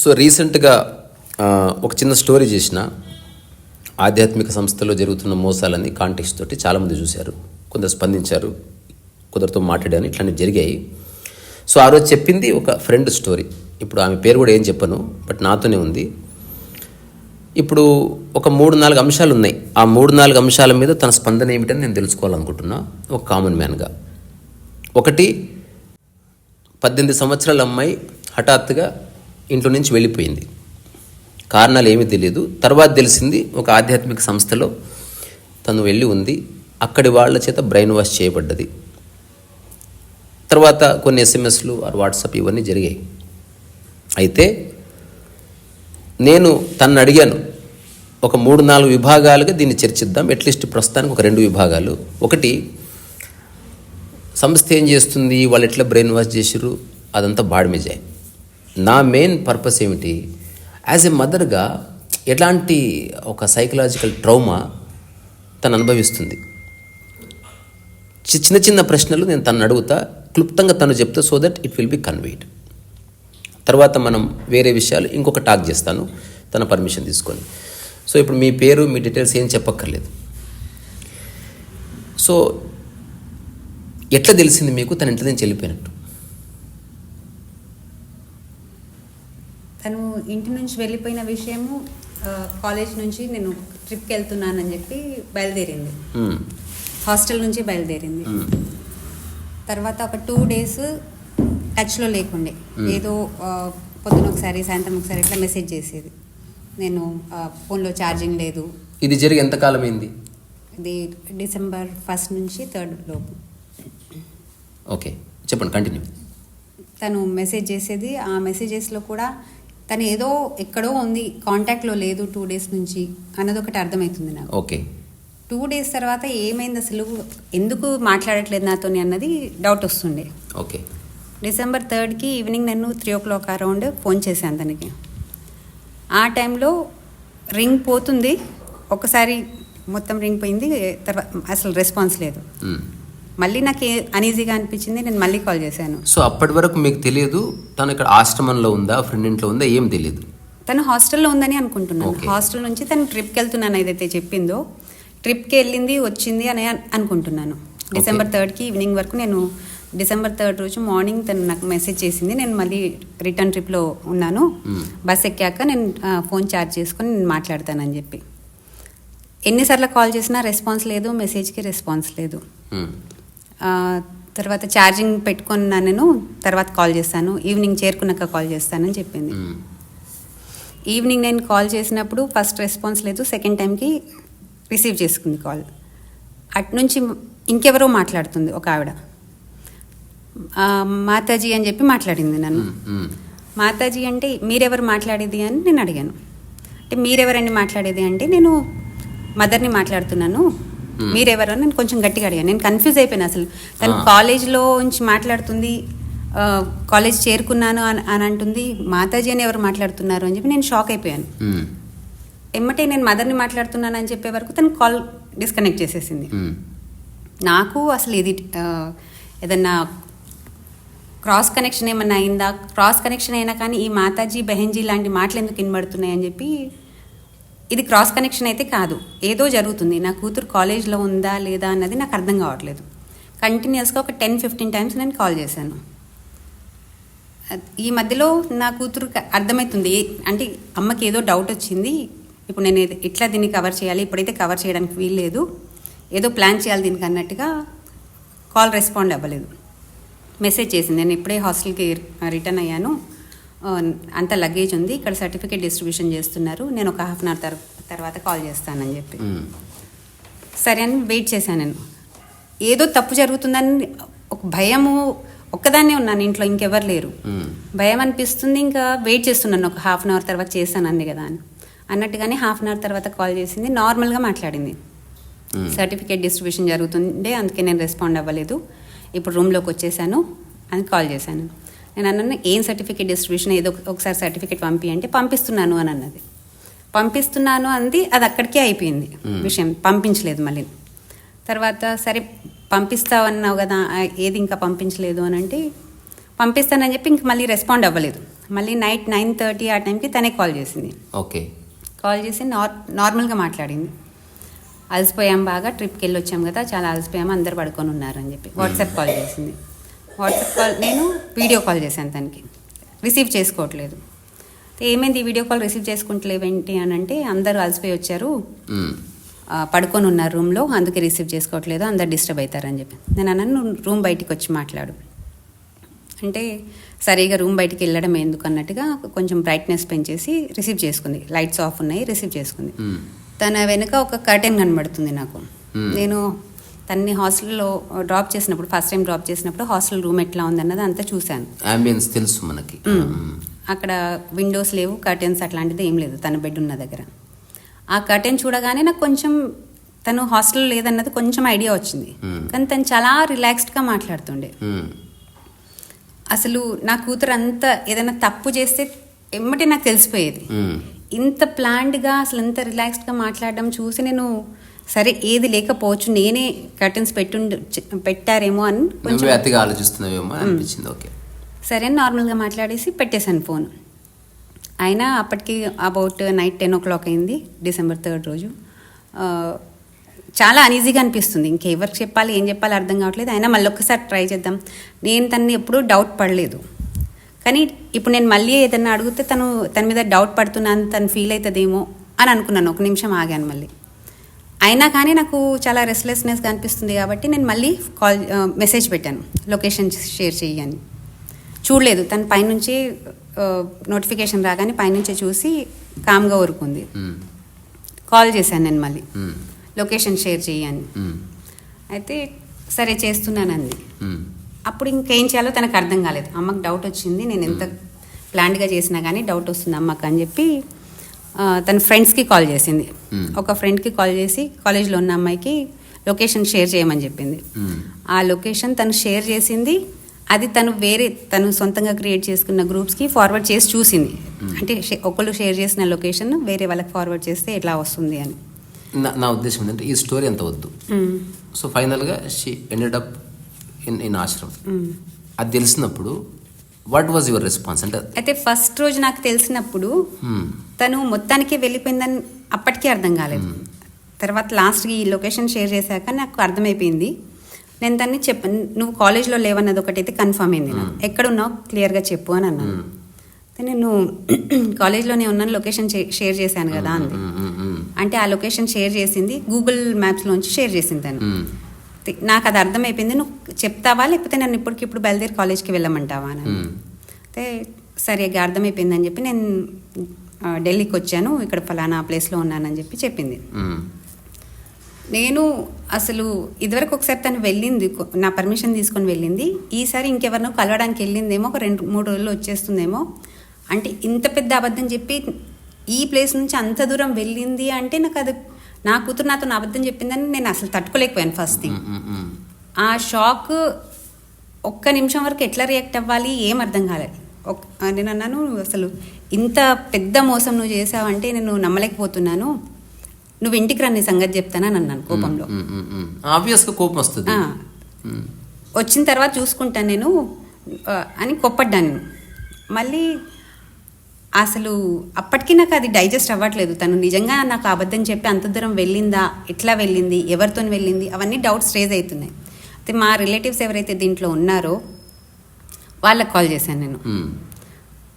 So రీసెంట్గా ఒక చిన్న స్టోరీ చేసిన ఆధ్యాత్మిక సంస్థలో జరుగుతున్న మోసాలని కాంటెక్స్ట్ తోటి చాలామంది చూశారు, కొందరు స్పందించారు, కొందరితో మాట్లాడాను, ఇట్లాంటివి జరిగాయి. సో ఆ రోజు చెప్పింది ఒక ఫ్రెండ్ స్టోరీ. ఇప్పుడు ఆమె పేరు కూడా ఏం చెప్పను, బట్ నాతోనే ఉంది. ఇప్పుడు ఒక 3-4 అంశాలు ఉన్నాయి. ఆ 3-4 అంశాల మీద తన స్పందన ఏమిటని నేను తెలుసుకోవాలనుకుంటున్నా ఒక కామన్ మ్యాన్గా. ఒకటి, 18 సంవత్సరాల అమ్మాయి హఠాత్తుగా ఇంట్లో నుంచి వెళ్ళిపోయింది. కారణాలు ఏమీ తెలియదు. తర్వాత తెలిసింది ఒక ఆధ్యాత్మిక సంస్థలో తను వెళ్ళి ఉంది, అక్కడి వాళ్ళ చేత బ్రెయిన్ వాష్ చేయబడ్డది. తర్వాత కొన్ని ఎస్ఎంఎస్లు వాట్సాప్ ఇవన్నీ జరిగాయి. అయితే నేను తనను అడిగాను, ఒక 3-4 విభాగాలుగా దీన్ని చర్చిద్దాం, అట్లీస్ట్ ప్రస్తుతానికి ఒక 2 విభాగాలు. ఒకటి, సంస్థ ఏం చేస్తుంది, వాళ్ళు ఎట్లా బ్రెయిన్ వాష్ చేసిర్రు, అదంతా బాడిమిజాయి. నా మెయిన్ పర్పస్ ఏమిటి, యాజ్ ఎ మదర్గా ఎలాంటి ఒక సైకలాజికల్ ట్రౌమా తను అనుభవిస్తుంది. చిన్న చిన్న ప్రశ్నలు నేను తను అడుగుతా, క్లుప్తంగా తను చెప్తా, so that it will be conveyed. తర్వాత మనం వేరే విషయాలు ఇంకొక టాక్ చేస్తాను తన పర్మిషన్ తీసుకొని. సో ఇప్పుడు మీ పేరు, మీ డీటెయిల్స్ ఏం చెప్పక్కర్లేదు. సో ఎట్లా తెలిసింది మీకు తను ఇంటి నుంచి వెళ్ళిపోయినట్టు? తను ఇంటి నుంచి వెళ్ళిపోయిన విషయము కాలేజ్ నుంచి నేను ట్రిప్కి వెళ్తున్నానని చెప్పి బయలుదేరింది. హాస్టల్ నుంచి బయలుదేరింది. తర్వాత ఒక 2 days టచ్లో లేకుండే, ఏదో పొద్దున ఒకసారి సాయంత్రం ఒకసారి ఇట్లా మెసేజ్ చేసేది. నేను ఫోన్లో ఛార్జింగ్ లేదు. ఇది జరిగి ఎంతకాలం అయింది? ఇది December 1st నుంచి 3rd లోపు. ఓకే, చెప్పండి, కంటిన్యూ. తను మెసేజ్ చేసేది. ఆ మెసేజెస్లో కూడా తను ఏదో ఎక్కడో ఉంది, కాంటాక్ట్లో లేదు 2 days నుంచి అన్నది ఒకటి అర్థమవుతుంది నాకు. ఓకే. 2 days తర్వాత ఏమైంది అసలు, ఎందుకు మాట్లాడట్లేదు నాతోని అన్నది డౌట్ వస్తుండే. ఓకే. December 3rdకి ఈవినింగ్ నేను 3 o'clock అరౌండ్ ఫోన్ చేశాను తనకి. ఆ టైంలో రింగ్ పోతుంది, ఒకసారి మొత్తం రింగ్ పోయింది, తర్వాత అసలు రెస్పాన్స్ లేదు. మళ్ళీ నాకు అనీజీగా అనిపించింది, నేను మళ్ళీ కాల్ చేశాను. సో అప్పటి వరకు మీకు తెలియదు తను ఇక్కడ ఆశ్రమంలో ఉందా, ఫ్రెండ్ ఇంట్లో ఉందా, ఏం తెలియదు? తను హాస్టల్లో ఉందని అనుకుంటున్నాను. హాస్టల్ నుంచి తను ట్రిప్కి వెళ్తున్నాను ఏదైతే చెప్పిందో, ట్రిప్కి వెళ్ళింది వచ్చింది అని అనుకుంటున్నాను. December 3rdకి ఈవినింగ్ వరకు నేను December 3rd రోజు మార్నింగ్ తను నాకు మెసేజ్ చేసింది, నేను మళ్ళీ రిటర్న్ ట్రిప్లో ఉన్నాను, బస్ ఎక్కాక నేను ఫోన్ ఛార్జ్ చేసుకొని నేను మాట్లాడతానని చెప్పి. ఎన్నిసార్లు కాల్ చేసినా రెస్పాన్స్ లేదు, మెసేజ్కి రెస్పాన్స్ లేదు. తర్వాత ఛార్జింగ్ పెట్టుకున్నా, నేను తర్వాత కాల్ చేస్తాను, ఈవినింగ్ చేరుకున్నాక కాల్ చేస్తానని చెప్పింది. ఈవినింగ్ నేను కాల్ చేసినప్పుడు ఫస్ట్ రెస్పాన్స్ లేదు, సెకండ్ టైంకి రిసీవ్ చేసుకుంది కాల్. అటునుంచి ఇంకెవరో మాట్లాడుతుంది ఒక ఆవిడ, మాతాజీ అని చెప్పి మాట్లాడింది నన్ను. మాతాజీ అంటే మీరెవరు మాట్లాడేది అని నేను అడిగాను. అంటే మీరెవరండి మాట్లాడేది అంటే, నేను మదర్ని మాట్లాడుతున్నాను, మీరెవరు అని నేను కొంచెం గట్టిగా అడిగాను. నేను కన్ఫ్యూజ్ అయిపోయాను, అసలు తను కాలేజ్లో నుంచి మాట్లాడుతుంది, కాలేజ్ చేరుకున్నాను అని అంటుంది, మాతాజీ అని ఎవరు మాట్లాడుతున్నారు అని చెప్పి నేను షాక్ అయిపోయాను. ఎమ్మటే నేను మదర్ని మాట్లాడుతున్నాను అని చెప్పే వరకు తను కాల్ డిస్కనెక్ట్ చేసేసింది. నాకు అసలు ఇది ఏదన్నా క్రాస్ కనెక్షన్ ఏమన్నా అయిందా, క్రాస్ కనెక్షన్ అయినా కానీ ఈ మాతాజీ బెహెన్జీ లాంటి మాటలు ఎందుకు వినబడుతున్నాయి అని చెప్పి, ఇది క్రాస్ కనెక్షన్ అయితే కాదు, ఏదో జరుగుతుంది, నా కూతురు కాలేజ్లో ఉందా లేదా అన్నది నాకు అర్థం కావట్లేదు. కంటిన్యూస్గా ఒక 10-15 times నేను కాల్ చేశాను. ఈ మధ్యలో నా కూతురు అర్థమవుతుంది, అంటే అమ్మకి ఏదో డౌట్ వచ్చింది, ఇప్పుడు నేను ఇట్లా దీన్ని కవర్ చేయాలి, ఇప్పుడైతే కవర్ చేయడానికి వీల్లేదు, ఏదో ప్లాన్ చేయాలి దీనికి అన్నట్టుగా కాల్ రెస్పాండ్ అవ్వలేదు. మెసేజ్ చేసింది, నేను ఇప్పుడే హాస్టల్కి రిటర్న్ అయ్యాను, అంత లగేజ్ ఉంది, ఇక్కడ సర్టిఫికేట్ డిస్ట్రిబ్యూషన్ చేస్తున్నారు, నేను ఒక 1/2 hour తర్వాత కాల్ చేస్తానని చెప్పి. సరే అని వెయిట్ చేశాను. నేను ఏదో తప్పు జరుగుతుందని ఒక భయము, ఒక్కదాన్నే ఉన్నాను ఇంట్లో, ఇంకెవరు లేరు, భయం అనిపిస్తుంది. ఇంకా వెయిట్ చేస్తున్నాను, ఒక 1/2 hour తర్వాత చేస్తాను అంది కదా అని అన్నట్టుగానే 1/2 hour తర్వాత కాల్ చేసింది. నార్మల్గా మాట్లాడింది, సర్టిఫికేట్ డిస్ట్రిబ్యూషన్ జరుగుతుండే అందుకే నేను రెస్పాండ్ అవ్వలేదు, ఇప్పుడు రూమ్లోకి వచ్చేసాను అని కాల్ చేశాను. నేను అన్నాను, ఏం సర్టిఫికేట్ డిస్ట్రిబ్యూషన్, ఏదో ఒకసారి సర్టిఫికేట్ పంపి అంటే పంపిస్తున్నాను అని అన్నది. పంపిస్తున్నాను అంది, అది అక్కడికే అయిపోయింది విషయం, పంపించలేదు మళ్ళీ. తర్వాత సరే పంపిస్తావన్నావు కదా, ఏది ఇంకా పంపించలేదు అని అంటే, పంపిస్తానని చెప్పి ఇంక మళ్ళీ రెస్పాండ్ అవ్వలేదు. మళ్ళీ నైట్ 9:30 ఆ టైంకి తనే కాల్ చేసింది. ఓకే. కాల్ చేసి నార్మల్గా మాట్లాడింది. అలసిపోయాం, బాగా ట్రిప్కి వెళ్ళి వచ్చాం కదా, చాలా అలసిపోయాము, అందరు పడుకొని ఉన్నారు అని చెప్పి వాట్సాప్ కాల్ చేసింది. వాట్సాప్ కాల్, నేను వీడియో కాల్ చేశాను తనకి, రిసీవ్ చేసుకోవట్లేదు. ఏమైంది వీడియో కాల్ రిసీవ్ చేసుకుంటలేవేంటి అని అంటే, అందరూ అలసిపోయి వచ్చారు, పడుకొని ఉన్నారు రూమ్లో, అందుకే రిసీవ్ చేసుకోవట్లేదు, అందరు డిస్టర్బ్ అవుతారని చెప్పి. నేను అన్నాను, నువ్వు రూమ్ బయటికి వచ్చి మాట్లాడు అంటే, సరిగా రూమ్ బయటికి వెళ్ళడం ఎందుకు అన్నట్టుగా కొంచెం బ్రైట్నెస్ పెంచేసి రిసీవ్ చేసుకుంది. లైట్స్ ఆఫ్ ఉన్నాయి, రిసీవ్ చేసుకుంది. తన వెనుక ఒక కర్టెన్ కనబడుతుంది నాకు. నేను తన్ని హాస్టల్లో డ్రాప్ చేసినప్పుడు, ఫస్ట్ టైం డ్రాప్ చేసినప్పుడు హాస్టల్ రూమ్ ఎట్లా ఉందన్నది అంతా చూశాను. అంబియన్స్ తెలుసు మనకి. అక్కడ విండోస్ లేవు, కర్టెన్స్ అట్లాంటిది ఏం లేదు తన బెడ్ ఉన్న దగ్గర. ఆ కర్టెన్ చూడగానే నాకు కొంచెం తను హాస్టల్ లేదన్నది కొంచెం ఐడియా వచ్చింది. కానీ తను చాలా రిలాక్స్డ్గా మాట్లాడుతుండే. అసలు నా కూతురు అంతా ఏదైనా తప్పు చేస్తే ఎమ్మటే నాకు తెలిసిపోయేది. ఇంత ప్లాన్డ్గా అసలు ఇంత రిలాక్స్డ్గా మాట్లాడడం చూసి నేను, సరే ఏది లేకపోవచ్చు, నేనే కర్టెన్స్ పెట్టారేమో అని కొంచెం అతిగా ఆలోచిస్తున్నావేమో అనిపించింది. ఓకే, సరే నార్మల్గా మాట్లాడేసి పెట్టేశాను ఫోన్. అయినా అప్పటికి అబౌట్ నైట్ 10 o'clock అయింది, December 3rd రోజు. చాలా అనీజీగా అనిపిస్తుంది, ఇంకెవరికి చెప్పాలి ఏం చెప్పాలి అర్థం కావట్లేదు. అయినా మళ్ళీ ఒక్కసారి ట్రై చేద్దాం. నేను తనని ఎప్పుడూ డౌట్ పడలేదు, కానీ ఇప్పుడు నేను మళ్ళీ ఏదన్నా అడిగితే తన మీద డౌట్ పడుతున్నాను, తను ఫీల్ అవుతుందేమో అని అనుకున్నాను. ఒక నిమిషం ఆగాను మళ్ళీ. అయినా కానీ నాకు చాలా రెస్ట్లెస్నెస్గా అనిపిస్తుంది కాబట్టి నేను మళ్ళీ మెసేజ్ పెట్టాను, లొకేషన్ షేర్ చేయని. చూడలేదు, తను పైనుంచి నోటిఫికేషన్ రాగానే పైనుంచి చూసి కామ్గా ఊరుకుంది. కాల్ చేశాను నేను మళ్ళీ, లొకేషన్ షేర్ చేయని. అయితే సరే చేస్తున్నానంది. అప్పుడు ఇంకేం చేయాలో తనకు అర్థం కాలేదు. అమ్మకు డౌట్ వచ్చింది, నేను ఎంత ప్లాన్డ్గా చేసినా కానీ డౌట్ వస్తుంది అమ్మకు అని చెప్పి తన ఫ్రెండ్స్కి కాల్ చేసింది. ఒక ఫ్రెండ్కి కాల్ చేసి కాలేజ్లో ఉన్న అమ్మాయికి లొకేషన్ షేర్ చేయమని చెప్పింది. ఆ లొకేషన్ తను షేర్ చేసింది. అది తను సొంతంగా క్రియేట్ చేసుకున్న గ్రూప్స్కి ఫార్వర్డ్ చేసి చూసింది. అంటే ఒకళ్ళు షేర్ చేసిన లొకేషన్ వేరే వాళ్ళకి ఫార్వర్డ్ చేస్తే ఎట్లా వస్తుంది అని. నా ఉద్దేశం ఏంటంటే ఈ స్టోరీ అంత వద్దు. సో ఫైనల్గా she ended up in Ashram. అది తెలిసినప్పుడు వాట్ వాజ్ యువర్ రెస్పాన్స్? అంటే అయితే ఫస్ట్ రోజు నాకు తెలిసినప్పుడు తను మొత్తానికి వెళ్ళిపోయిందని అప్పటికీ అర్థం కాలేదు. తర్వాత లాస్ట్కి ఈ లొకేషన్ షేర్ చేశాక నాకు అర్థమైపోయింది. నేను దాన్ని చెప్పాను, నువ్వు కాలేజ్లో లేవన్నది ఒకటైతే కన్ఫర్మ్ అయింది. నాకు ఎక్కడున్నావు క్లియర్గా చెప్పు అని అన్నాను. నేను కాలేజ్లోనే ఉన్నాను, లొకేషన్ షేర్ చేశాను కదా అంది. అంటే ఆ లొకేషన్ షేర్ చేసింది గూగుల్ మ్యాప్స్లోంచి షేర్ చేసింది తను. నాకు అది అర్థమైపోయింది, నువ్వు చెప్తావా లేకపోతే నన్ను ఇప్పటికిప్పుడు బయలుదేరి కాలేజ్కి వెళ్ళమంటావా అని. అయితే సరిగ్గా అర్థమైపోయిందని చెప్పి నేను ఢిల్లీకి వచ్చాను, ఇక్కడ ఫలానా ప్లేస్లో ఉన్నానని చెప్పి చెప్పింది. నేను అసలు ఇదివరకు ఒకసారి తను వెళ్ళింది, నా పర్మిషన్ తీసుకొని వెళ్ళింది. ఈసారి ఇంకెవరినో కలవడానికి వెళ్ళిందేమో, ఒక 2-3 రోజుల్లో వచ్చేస్తుందేమో. అంటే ఇంత పెద్ద అబద్ధం చెప్పి ఈ ప్లేస్ నుంచి అంత దూరం వెళ్ళింది అంటే నాకు అది, నా కూతురు నాతో అబద్ధం చెప్పిందని నేను అసలు తట్టుకోలేకపోయాను. ఫస్ట్ థింగ్ ఆ షాక్, ఒక్క నిమిషం వరకు ఎట్లా రియాక్ట్ అవ్వాలి ఏం అర్థం కాలేదు. నేను అన్నాను, అసలు ఇంత పెద్ద మోసం నువ్వు చేసావంటే నేను నమ్మలేకపోతున్నాను, నువ్వు ఇంటికి రా నీ సంగతి చెప్తానని అన్నాను కోపంలో. ఆబ్వియస్గా కోపం వస్తుంది. వచ్చిన తర్వాత చూసుకుంటాను నేను అని కొప్పడ్డాను. మళ్ళీ అసలు అప్పటికీ నాకు అది డైజెస్ట్ అవ్వట్లేదు. తను నిజంగా నాకు అబద్ధం చెప్పి అంత దూరం వెళ్ళిందా, ఎట్లా వెళ్ళింది, ఎవరితో వెళ్ళింది, అవన్నీ డౌట్స్ రేజ్ అవుతున్నాయి. అయితే మా రిలేటివ్స్ ఎవరైతే దీంట్లో ఉన్నారో వాళ్ళకి కాల్ చేశాను నేను.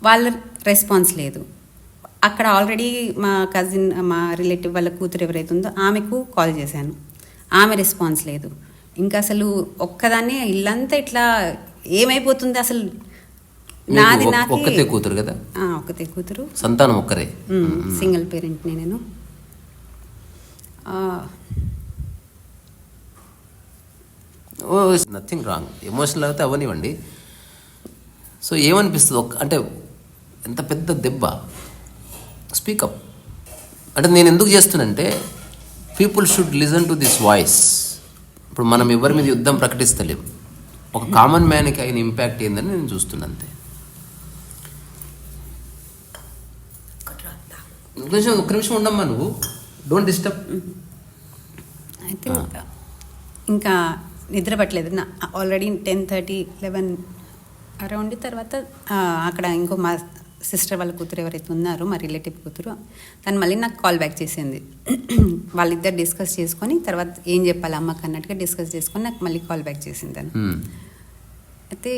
వాళ్ళ రెస్పాన్స్ లేదు. అక్కడ ఆల్రెడీ మా కజిన్, మా రిలేటివ్ వాళ్ళ కూతురు ఎవరైతే ఉందో ఆమెకు కాల్ చేశాను, ఆమె రెస్పాన్స్ లేదు. ఇంకా అసలు ఒక్కదాన్ని ఇల్లంతా ఇట్లా ఏమైపోతుంది అసలు. నాది నాకు ఒక్కతే కూతురు కదా? ఒక్కతే కూతురు, సంతానం ఒక్కరే, సింగిల్ పేరెంట్ని నేను. నథింగ్ రాంగ్, ఎమోషనల్ అయితే అవనివ్వండి. సో ఏమనిపిస్తుంది అంటే ఎంత పెద్ద దెబ్బ. స్పీకప్ అంటే నేను ఎందుకు చేస్తున్నంటే people should listen to this voice. ఇప్పుడు మనం ఎవరి మీద యుద్ధం ప్రకటిస్తలేము, ఒక కామన్ మ్యాన్కి అయిన ఇంపాక్ట్ ఏందని నేను చూస్తున్నా అంతే. ఒక్క నిమిషం ఉండమ్మా, నువ్వు డోంట్ డిస్టర్బ్. అయితే ఇంకా నిద్ర పట్టలేదు నా. Already 10:30, 11 around. తర్వాత అక్కడ ఇంకో మా సిస్టర్ వాళ్ళ కూతురు ఎవరైతే ఉన్నారో మా రిలేటివ్ కూతురు తను మళ్ళీ నాకు కాల్ బ్యాక్ చేసింది. వాళ్ళిద్దరు డిస్కస్ చేసుకొని తర్వాత ఏం చెప్పాలి అమ్మకి అన్నట్టుగా డిస్కస్ చేసుకొని నాకు మళ్ళీ కాల్ బ్యాక్ చేసింది తను. అయితే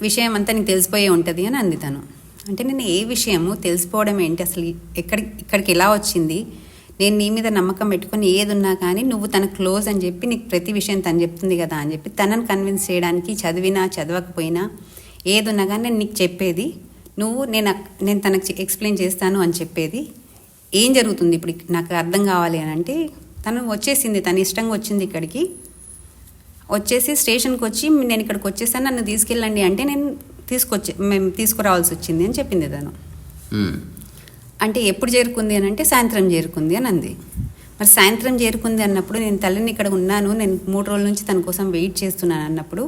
విషయం అంతా నీకు తెలిసిపోయే ఉంటుంది అని అంది తను. అంటే నేను ఏ విషయము తెలిసిపోవడం ఏంటి, అసలు ఇక్కడికి ఎలా వచ్చింది, నేను నీ మీద నమ్మకం పెట్టుకొని ఏది ఉన్నా కానీ నువ్వు తన క్లోజ్ అని చెప్పి నీకు ప్రతి విషయం తను చెప్తుంది కదా అని చెప్పి తనని కన్విన్స్ చేయడానికి చదివినా చదవకపోయినా ఏది ఉన్నా కానీ నేను నీకు చెప్పేది, నేను తనకు ఎక్స్ప్లెయిన్ చేస్తాను అని చెప్పేది. ఏం జరుగుతుంది ఇప్పుడు నాకు అర్థం కావాలి అని అంటే తను వచ్చేసింది, తన ఇష్టంగా వచ్చింది ఇక్కడికి. వచ్చేసి స్టేషన్కి వచ్చి నేను ఇక్కడికి వచ్చేసాను, నన్ను తీసుకెళ్ళండి అంటే మేము తీసుకురావాల్సి వచ్చింది అని చెప్పింది తను. అంటే ఎప్పుడు చేరుకుంది అని అంటే సాయంత్రం చేరుకుంది అని అంది. మరి సాయంత్రం చేరుకుంది అన్నప్పుడు నేను తల్లిని ఇక్కడ ఉన్నాను, నేను 3 రోజుల నుంచి తన కోసం వెయిట్ చేస్తున్నాను అన్నప్పుడు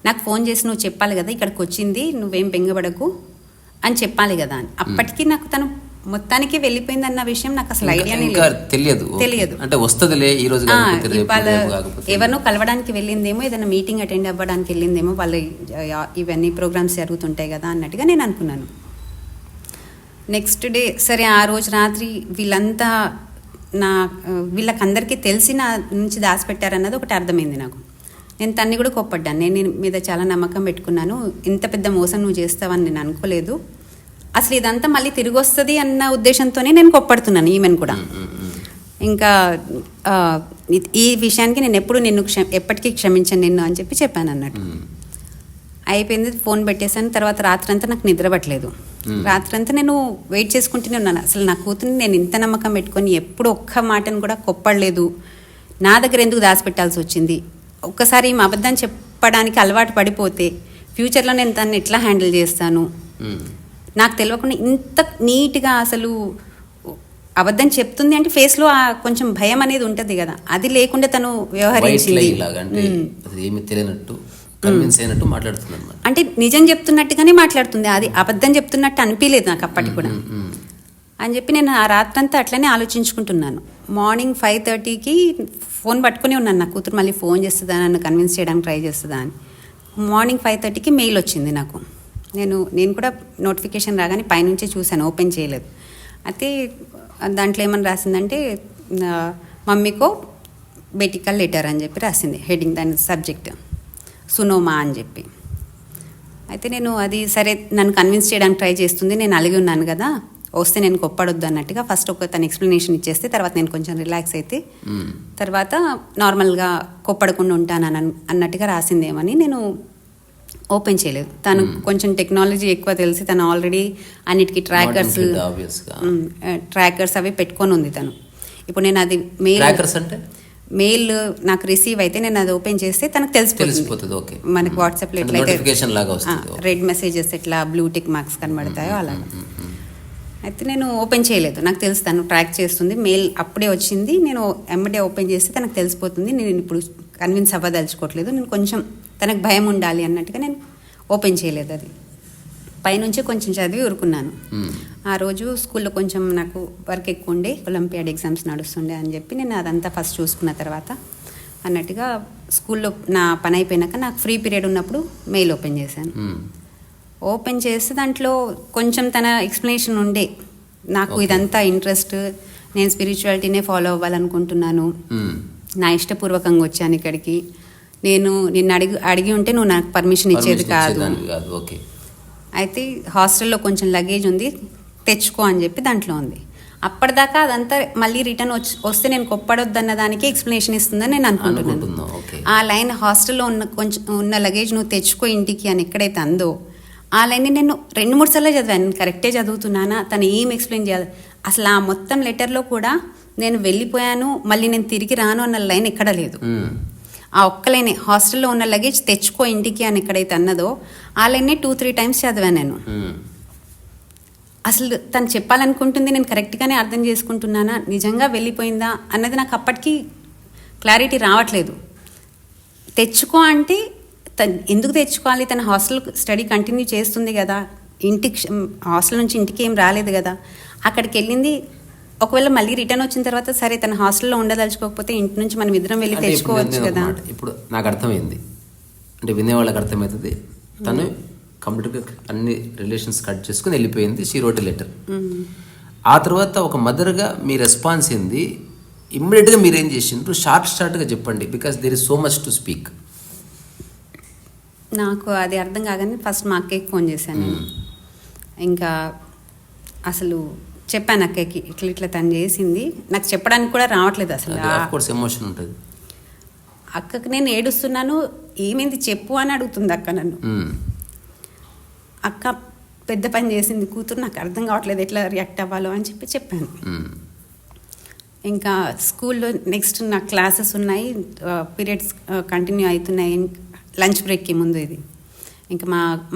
నాకు ఫోన్ చేసి నువ్వు చెప్పాలి కదా ఇక్కడికి వచ్చింది, నువ్వేం బెంగపడకు అని చెప్పాలి కదా అని. అప్పటికి నాకు తను మొత్తానికి వెళ్ళిపోయింది అన్న విషయం నాకు అసలు ఐడియానే తెలియదు. అంటే వస్తదిలే ఈ రోజు ఎవరినో కలవడానికి వెళ్ళిందేమో, ఏదైనా మీటింగ్ అటెండ్ అవ్వడానికి వెళ్ళిందేమో, వాళ్ళు ఇవన్నీ ప్రోగ్రామ్స్ జరుగుతుంటాయి కదా అన్నట్టుగా నేను అనుకున్నాను. నెక్స్ట్ డే సరే ఆ రోజు రాత్రి వీళ్ళకందరికీ తెలిసి నా నుంచి దాచిపెట్టారన్నది ఒకటి అర్థమైంది నాకు. నేను తన్ని కూడా కోప్పడ్డాను, నేను మీద చాలా నమ్మకం పెట్టుకున్నాను, ఇంత పెద్ద మోసం నువ్వు చేస్తావని నేను అనుకోలేదు, అసలు ఇదంతా మళ్ళీ తిరిగి వస్తుంది అన్న ఉద్దేశంతోనే నేను కోప్పడుతున్నాను ఈమెను కూడా. ఇంకా ఈ విషయానికి నేను ఎప్పుడు ఎప్పటికీ క్షమించను నిన్ను అని చెప్పాను అన్నట్టు. అయిపోయింది, ఫోన్ పెట్టేశాను. తర్వాత రాత్రంతా నాకు నిద్ర పట్టలేదు. రాత్రంతా నేను వెయిట్ చేసుకుంటూనే ఉన్నాను. అసలు నా కూతుర్ని నేను ఇంత నమ్మకం పెట్టుకొని ఎప్పుడు ఒక్క మాటను కూడా కొప్పడలేదు, నా దగ్గర ఎందుకు దాచిపెట్టాల్సి వచ్చింది, ఒక్కసారి ఈమె అబద్ధం చెప్పడానికి అలవాటు పడిపోతే ఫ్యూచర్లో నేను తను ఎట్లా హ్యాండిల్ చేస్తాను, నాకు తెలియకుండా ఇంత నీట్గా అసలు అబద్ధం చెప్తుంది అంటే ఫేస్లో కొంచెం భయం అనేది ఉంటుంది కదా, అది లేకుండా తను వ్యవహరించింది. అంటే నిజం చెప్తున్నట్టుగానే మాట్లాడుతుంది, అది అబద్ధం చెప్తున్నట్టు అనిపించలేదు నాకు అప్పటికి కూడా అని చెప్పి నేను ఆ రాత్రంతా అట్లనే ఆలోచించుకుంటున్నాను. మార్నింగ్ 5:30కి ఫోన్ పట్టుకుని ఉన్నాను, నా కూతురు మళ్ళీ ఫోన్ చేస్తుందా, నన్ను కన్విన్స్ చేయడానికి ట్రై చేస్తుందా అని. మార్నింగ్ 5:30కి మెయిల్ వచ్చింది నాకు. నేను కూడా నోటిఫికేషన్ రాగానే పైనుంచి చూశాను, ఓపెన్ చేయలేదు. అయితే దాంట్లో ఏమని రాసిందంటే మమ్మీకో బేటికా లెటర్ అని చెప్పి రాసింది, హెడ్డింగ్ దాని సబ్జెక్ట్ సునోమా అని చెప్పి. అయితే నేను అది సరే నన్ను కన్విన్స్ చేయడానికి ట్రై చేస్తుంది, నేను అలిగి ఉన్నాను కదా, వస్తే నేను కొప్పడొద్దు అన్నట్టుగా ఫస్ట్ తన ఎక్స్ప్లెనేషన్ ఇచ్చేస్తే తర్వాత నేను కొంచెం రిలాక్స్ అయితే తర్వాత నార్మల్గా కొప్పడకుండా ఉంటాను అన్నట్టుగా రాసిందేమని నేను ఓపెన్ చేయలేదు. తను కొంచెం టెక్నాలజీ ఎక్కువ తెలిసి తను ఆల్రెడీ అన్నిటికీ ట్రాకర్స్ అవి పెట్టుకొని ఉంది తను. ఇప్పుడు నేను అది మెయిల్ నాకు రిసీవ్ అయితే నేను అది ఓపెన్ చేస్తే తనకు తెలిసిపోతుంది. మనకి వాట్సాప్లో ఎట్లయితే రెడ్ మెసేజెస్ ఎట్లా బ్లూ టిక్ మార్క్స్ కనబడతాయో అలా. అయితే నేను ఓపెన్ చేయలేదు, నాకు తెలుసు తను ట్రాక్ చేస్తుంది, మెయిల్ అప్పుడే వచ్చింది, నేను ఎమ్మడే ఓపెన్ చేస్తే తనకు తెలిసిపోతుంది, నేను ఇప్పుడు కన్విన్స్ అవ్వదలుచుకోవట్లేదు, నేను కొంచెం తనకు భయం ఉండాలి అన్నట్టుగా నేను ఓపెన్ చేయలేదు. అది పైనుంచి కొంచెం చదివి ఊరుకున్నాను. ఆ రోజు స్కూల్లో కొంచెం నాకు వర్క్ ఎక్కువ ఉండే, ఒలింపియాడ్ ఎగ్జామ్స్ నడుస్తుండే అని చెప్పి నేను అదంతా ఫస్ట్ చూసుకున్న తర్వాత అన్నట్టుగా స్కూల్లో నా పని అయిపోయినాక నాకు ఫ్రీ పీరియడ్ ఉన్నప్పుడు మెయిల్ ఓపెన్ చేశాను. ఓపెన్ చేస్తే దాంట్లో కొంచెం తన ఎక్స్ప్లెనేషన్ ఉండే, నాకు ఇదంతా ఇంట్రెస్ట్, నేను స్పిరిచువాలిటీనే ఫాలో అవ్వాలనుకుంటున్నాను, నా ఇష్టపూర్వకంగా వచ్చాను ఇక్కడికి, నేను నిన్ను అడిగి ఉంటే నువ్వు నాకు పర్మిషన్ ఇచ్చేది కాదు, అయితే హాస్టల్లో కొంచెం లగేజ్ ఉంది తెచ్చుకో అని చెప్పి దాంట్లో ఉంది. అప్పటిదాకా అదంతా మళ్ళీ రిటర్న్ వస్తే నేను కొప్పడొద్దన్న దానికి ఎక్స్ప్లెనేషన్ ఇస్తుందని నేను అనుకుంటున్నాను. ఆ లైన్ హాస్టల్లో ఉన్న లగేజ్ నువ్వు తెచ్చుకో ఇంటికి అని ఎక్కడైతే అందో ఆ లైన్ని నేను 2-3 సార్లు చదివాను. నేను కరెక్టే చదువుతున్నానా, తను ఏం ఎక్స్ప్లెయిన్ చేయాలి, అసలు ఆ మొత్తం లెటర్లో కూడా నేను వెళ్ళిపోయాను మళ్ళీ నేను తిరిగి రాను అన్న లైన్ ఎక్కడ లేదు. ఆ ఒక్క లైనే హాస్టల్లో ఉన్న లగేజ్ తెచ్చుకో ఇంటికి అని ఎక్కడైతే అన్నదో ఆ లైన్నే 2-3 టైమ్స్ చదివాను నేను. అసలు తను చెప్పాలనుకుంటుంది నేను కరెక్ట్గానే అర్థం చేసుకుంటున్నానా, నిజంగా వెళ్ళిపోయిందా అన్నది నాకు అప్పటికి క్లారిటీ రావట్లేదు. తెచ్చుకో అంటే ఎందుకు తెచ్చుకోవాలి, తన హాస్టల్ స్టడీ కంటిన్యూ చేస్తుంది కదా, హాస్టల్ నుంచి ఇంటికి ఏం రాలేదు కదా, అక్కడికి వెళ్ళింది. ఒకవేళ మళ్ళీ రిటర్న్ వచ్చిన తర్వాత సరే తన హాస్టల్లో ఉండదలుచుకోకపోతే ఇంటి నుంచి మనం ఇద్దరం వెళ్ళి తెచ్చుకోవచ్చు కదా. ఇప్పుడు నాకు అర్థమైంది, అంటే వినేవాళ్ళకి అర్థమవుతుంది, తను కంప్లీట్గా అన్ని రిలేషన్స్ కట్ చేసుకుని వెళ్ళిపోయింది. She wrote letter. ఆ తర్వాత ఒక మదర్గా మీ రెస్పాన్స్ ఏంది? ఇమ్మీడియట్గా మీరు ఏం చేసిండ్రు? షార్ట్గా చెప్పండి, because there is so much to speak. నాకు అది అర్థం కాగానే ఫస్ట్ మా అక్కకి ఫోన్ చేశాను నేను. ఇంకా అసలు చెప్పాను అక్కకి ఇట్లా తను చేసింది. నాకు చెప్పడానికి కూడా రావట్లేదు అసలు. కోర్స్ ఎమోషన్ ఉంటుంది. అక్కకి నేను ఏడుస్తున్నాను, ఏమైంది చెప్పు అని అడుగుతుంది అక్క నన్ను. అక్క పెద్ద పని చేసింది కూతురు, నాకు అర్థం కావట్లేదు ఎట్లా రియాక్ట్ అవ్వాలో అని చెప్పాను. ఇంకా స్కూల్లో నెక్స్ట్ నాకు క్లాసెస్ ఉన్నాయి, పీరియడ్స్ కంటిన్యూ అవుతున్నాయి లంచ్ బ్రేక్కి ముందు. ఇది ఇంకా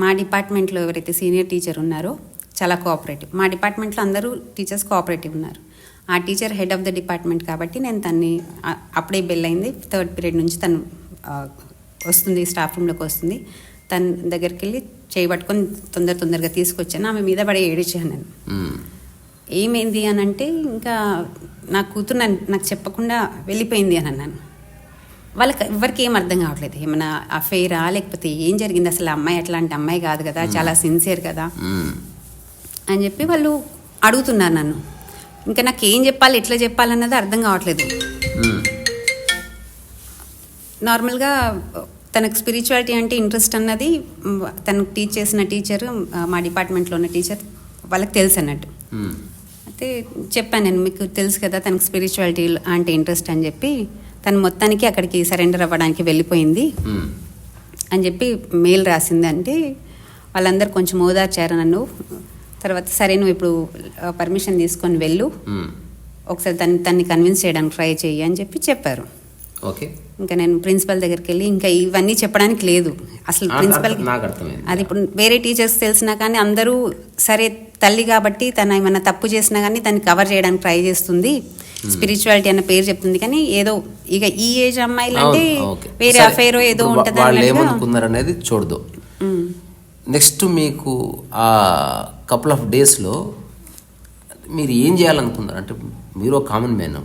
మా డిపార్ట్మెంట్లో ఎవరైతే సీనియర్ టీచర్ ఉన్నారో చాలా కోఆపరేటివ్. మా డిపార్ట్మెంట్లో అందరూ టీచర్స్ కోఆపరేటివ్ ఉన్నారు. ఆ teacher head of the department కాబట్టి నేను తన్ని అప్పుడే బెల్ అయింది, 3rd పీరియడ్ నుంచి తను వస్తుంది, స్టాఫ్ రూమ్లోకి వస్తుంది. తన దగ్గరికి వెళ్ళి చేయబట్టుకొని తొందరగా తీసుకొచ్చాను. ఆమె మీద పడే ఏడిచాను నేను. ఏమైంది అని అంటే ఇంకా నా కూతురు నాకు చెప్పకుండా వెళ్ళిపోయింది అని అన్నాను. వాళ్ళకి ఎవరికి ఏం అర్థం కావట్లేదు, ఏమైనా అఫైరా లేకపోతే ఏం జరిగింది, అసలు అమ్మాయి అట్లాంటి అమ్మాయి కాదు కదా, చాలా సిన్సియర్ కదా అని చెప్పి వాళ్ళు అడుగుతున్నారు నన్ను. ఇంకా నాకు ఏం చెప్పాలి, ఎట్లా చెప్పాలన్నది అర్థం కావట్లేదు. నార్మల్గా తనకు స్పిరిచువాలిటీ అంటే ఇంట్రెస్ట్ అన్నది తనకు టీచ్ చేసిన టీచర్, మా డిపార్ట్మెంట్లో ఉన్న టీచర్ వాళ్ళకి తెలుసు అన్నట్టు. అయితే చెప్పాను నేను, మీకు తెలుసు కదా తనకు స్పిరిచువాలిటీ అంటే ఇంట్రెస్ట్ అని చెప్పి. తను మొత్తానికి అక్కడికి సరెండర్ అవ్వడానికి వెళ్ళిపోయింది అని చెప్పి మెయిల్ రాసింది. అంటే వాళ్ళందరూ కొంచెం ఓదార్చారు నన్ను. తర్వాత సరే నువ్వు ఇప్పుడు పర్మిషన్ తీసుకొని వెళ్ళు, ఒకసారి తన్ని కన్విన్స్ చేయడానికి ట్రై చెయ్యి అని చెప్పారు. ఓకే. ఇంకా నేను ప్రిన్సిపల్ దగ్గరికి వెళ్ళి ఇంకా ఇవన్నీ చెప్పడానికి లేదు అసలు. ప్రిన్సిపల్ అది ఇప్పుడు వేరే టీచర్స్ తెలిసినా కానీ అందరూ సరే తల్లి కాబట్టి తను ఏమైనా తప్పు చేసినా కానీ తను కవర్ చేయడానికి ట్రై చేస్తుంది, స్పిరిచువాలిటీ అన్న పేరు చెప్తుంది. కానీ ఏదో ఇక ఈ ఏజ్ అమ్మాయిలు అంటే వేరే అఫైర్ ఏదో ఉంటుంది అనేది చూడదు. నెక్స్ట్ మీకు ఆ కపుల్ ఆఫ్ డేస్లో మీరు ఏం చేయాలనుకున్నారు? అంటే మీరు ఒక కామన్ మ్యాన్,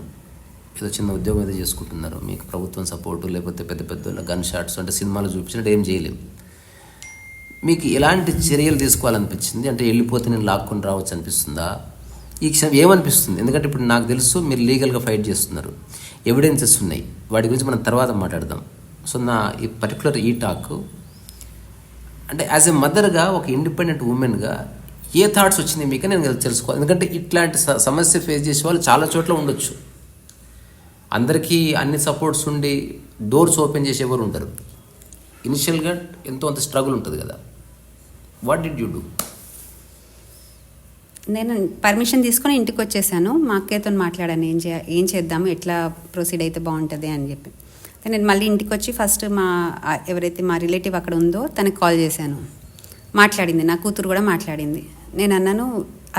ఏదో చిన్న ఉద్యోగం ఏదో చేసుకుంటున్నారు, మీకు ప్రభుత్వం సపోర్టు లేకపోతే పెద్ద గన్ షాట్స్ అంటే సినిమాలు చూపించినట్టు ఏం చేయలేము. మీకు ఎలాంటి చర్యలు తీసుకోవాలనిపించింది? అంటే వెళ్ళిపోతే నేను లాక్కొని రావచ్చు అనిపిస్తుందా? ఈ క్షణం ఏమనిపిస్తుంది? ఎందుకంటే ఇప్పుడు నాకు తెలుసు మీరు లీగల్గా ఫైట్ చేస్తున్నారు, ఎవిడెన్సెస్ ఉన్నాయి, వాటి గురించి మనం తర్వాత మాట్లాడదాం. సో నా ఈ పర్టికులర్ ఈ టాక్ అంటే యాజ్ ఎ మదర్గా, ఒక ఇండిపెండెంట్ ఉమెన్గా ఏ థాట్స్ వచ్చినాయి మీకు నేను తెలుసుకోవాలి. ఎందుకంటే ఇట్లాంటి సమస్య ఫేస్ చేసే వాళ్ళు చాలా చోట్ల ఉండొచ్చు. అందరికీ అన్ని సపోర్ట్స్ ఉండి డోర్స్ ఓపెన్ చేసి ఎవరు ఉంటారు. ఇనిషియల్గా ఎంతో అంత స్ట్రగుల్ ఉంటుంది కదా. What did you do? నేను పర్మిషన్ తీసుకొని ఇంటికి వచ్చేసాను. మా అక్కయ్యతో మాట్లాడాను ఏం చేద్దాము, ఎట్లా ప్రొసీడ్ అయితే బాగుంటుంది అని చెప్పి. నేను మళ్ళీ ఇంటికి వచ్చి ఫస్ట్ ఎవరైతే మా రిలేటివ్ అక్కడ ఉందో తనకి కాల్ చేశాను. మాట్లాడింది, నా కూతురు కూడా మాట్లాడింది. నేను అన్నాను,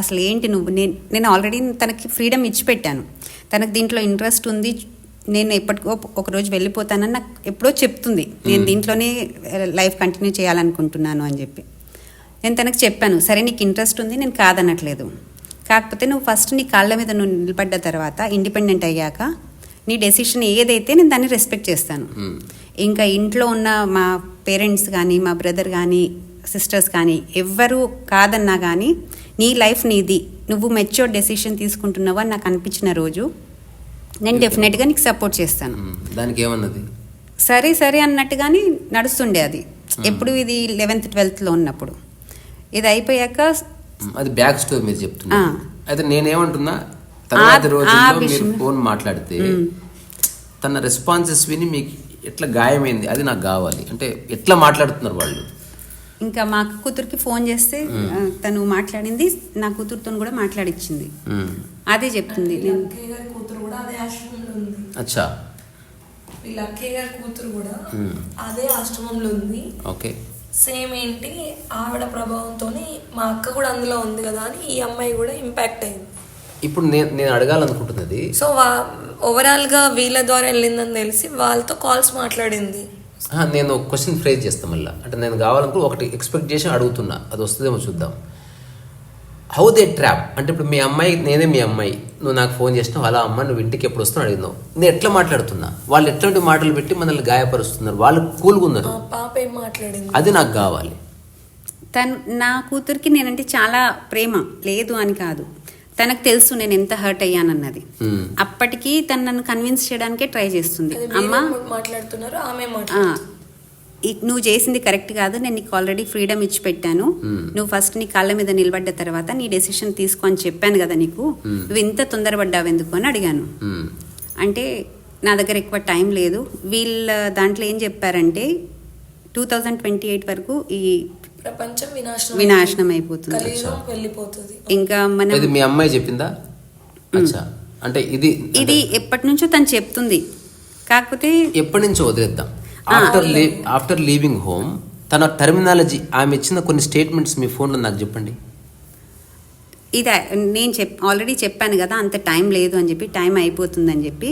అసలు ఏంటి నువ్వు, నేను ఆల్రెడీ తనకి ఫ్రీడమ్ ఇచ్చిపెట్టాను, తనకు దీంట్లో ఇంట్రెస్ట్ ఉంది, నేను ఎప్పటికో ఒకరోజు వెళ్ళిపోతానని నాకు ఎప్పుడో చెప్తుంది, నేను దీంట్లోనే లైఫ్ కంటిన్యూ చేయాలనుకుంటున్నాను అని చెప్పి. నేను తనకు చెప్పాను, సరే నీకు ఇంట్రెస్ట్ ఉంది, నేను కాదనట్లేదు, కాకపోతే నువ్వు ఫస్ట్ నీ కాళ్ళ మీద నువ్వు నిలబడ్డ తర్వాత ఇండిపెండెంట్ అయ్యాక నీ డెసిషన్ ఏదైతే నేను దాన్ని రెస్పెక్ట్ చేస్తాను. ఇంకా ఇంట్లో ఉన్న మా పేరెంట్స్ కానీ మా బ్రదర్ కానీ సిస్టర్స్ కానీ ఎవ్వరూ కాదన్నా కానీ నీ లైఫ్ నీది, నువ్వు మెచ్యూర్ డెసిషన్ తీసుకుంటున్నావు అని నాకు అనిపించిన రోజు నేను డెఫినెట్గా నీకు సపోర్ట్ చేస్తాను. దానికి ఏమన్నది? సరే అన్నట్టుగానే నడుస్తుండే అది. ఎప్పుడు ఇది 11th 12thలో ఉన్నప్పుడు. ఇది అయిపోయాక అది బ్యాక్ స్టోరీ మీరు చెప్తున్నా. అయితే నేనేమంటున్నా, తర్వాత రోజుల్లో మీరు ఫోన్ మాట్లాడితే తన రెస్పాన్సెస్ విని మీకు ఎట్లా గాయమైంది అది నాకు కావాలి. అంటే ఎట్లా మాట్లాడుతున్నారు వాళ్ళు? ఇంకా మా కూతురికి ఫోన్ చేస్తే తను మాట్లాడింది, నా కూతురుతో కూడా మాట్లాడిచ్చింది. అదే చెప్తుంది. కూతురు కూడా అదే ఆశ్రమంలో ఉంది. అచ్చా, వీళ్ళ అక్కయ్య గారి కూతురు కూడా అదే ఆశ్రమంలో ఉంది. ఓకే. సేమ్ ఏంటి, ఆవిడ ప్రభావంతో మా అక్క కూడా అందులో ఉంది కదా అని ఈ అమ్మాయి కూడా ఇంపాక్ట్ అయింది. ఇప్పుడు నేను అడగాలనుకుంటున్నది, సో ఓవరాల్గా వీళ్ళ ద్వారా వెళ్ళిందని తెలిసి వాళ్ళతో కాల్స్ మాట్లాడింది. నేను ఒక క్వశ్చన్ ఫ్రేజ్ చేస్తాను మళ్ళీ. అంటే నేను కావాలనుకో ఒకటి ఎక్స్పెక్ట్ చేసి అడుగుతున్నా, అది వస్తుందేమో చూద్దాం. హౌ దే ట్రాప్ అంటే ఇప్పుడు మీ అమ్మాయి, నేనే మీ అమ్మాయి, నువ్వు నాకు ఫోన్ చేసినావు, అలా అమ్మ నువ్వు ఇంటికి ఎప్పుడు వస్తున్నావు అడిగినావు, నేను ఎట్లా మాట్లాడుతున్నా, వాళ్ళు ఎట్లాంటి మాటలు పెట్టి మనల్ని గాయపరుస్తున్నారు, వాళ్ళు కూల్గా ఉన్నారు, పాప ఏం మాట్లాడింది అది నాకు కావాలి. నా కూతురికి నేనంటే చాలా ప్రేమ, లేదు అని కాదు. తనకు తెలుసు నేను ఎంత హర్ట్ అయ్యానన్నది. అప్పటికి తను నన్ను కన్విన్స్ చేయడానికే ట్రై చేస్తుంది. అమ్మా మాట్లాడుతున్నారు, ఆమె నువ్వు చేసింది కరెక్ట్ కాదు, నేను నీకు ఆల్రెడీ ఫ్రీడమ్ ఇచ్చి పెట్టాను, నువ్వు ఫస్ట్ నీ కాళ్ళ మీద నిలబడ్డ తర్వాత నీ డెసిషన్ తీసుకో అని చెప్పాను కదా నీకు, నువ్వు ఇంత తొందరపడ్డావు ఎందుకు అని అడిగాను. అంటే నా దగ్గర ఎక్కువ టైం లేదు. వీళ్ళ దాంట్లో ఏం చెప్పారంటే 2028 వరకు ఈ ప్రపంచం వినాశనం అయిపోతుంది, ఇంకా మనం. మీ అమ్మాయి చెప్పిందా? అంటే ఇది ఎప్పటి నుంచో తను చెప్తుంది, కాకపోతే ఎప్పటి నుంచో వదిలేద్దాం. ఆఫ్టర్ లీవింగ్ హోమ్ తన టర్మినాలజీ, ఆమె ఇచ్చిన కొన్ని స్టేట్మెంట్స్ మీ ఫోన్లో నాకు చెప్పండి. ఇది నేను ఆల్రెడీ చెప్పాను కదా, అంత టైం లేదు అని చెప్పి, టైం అయిపోతుందని చెప్పి.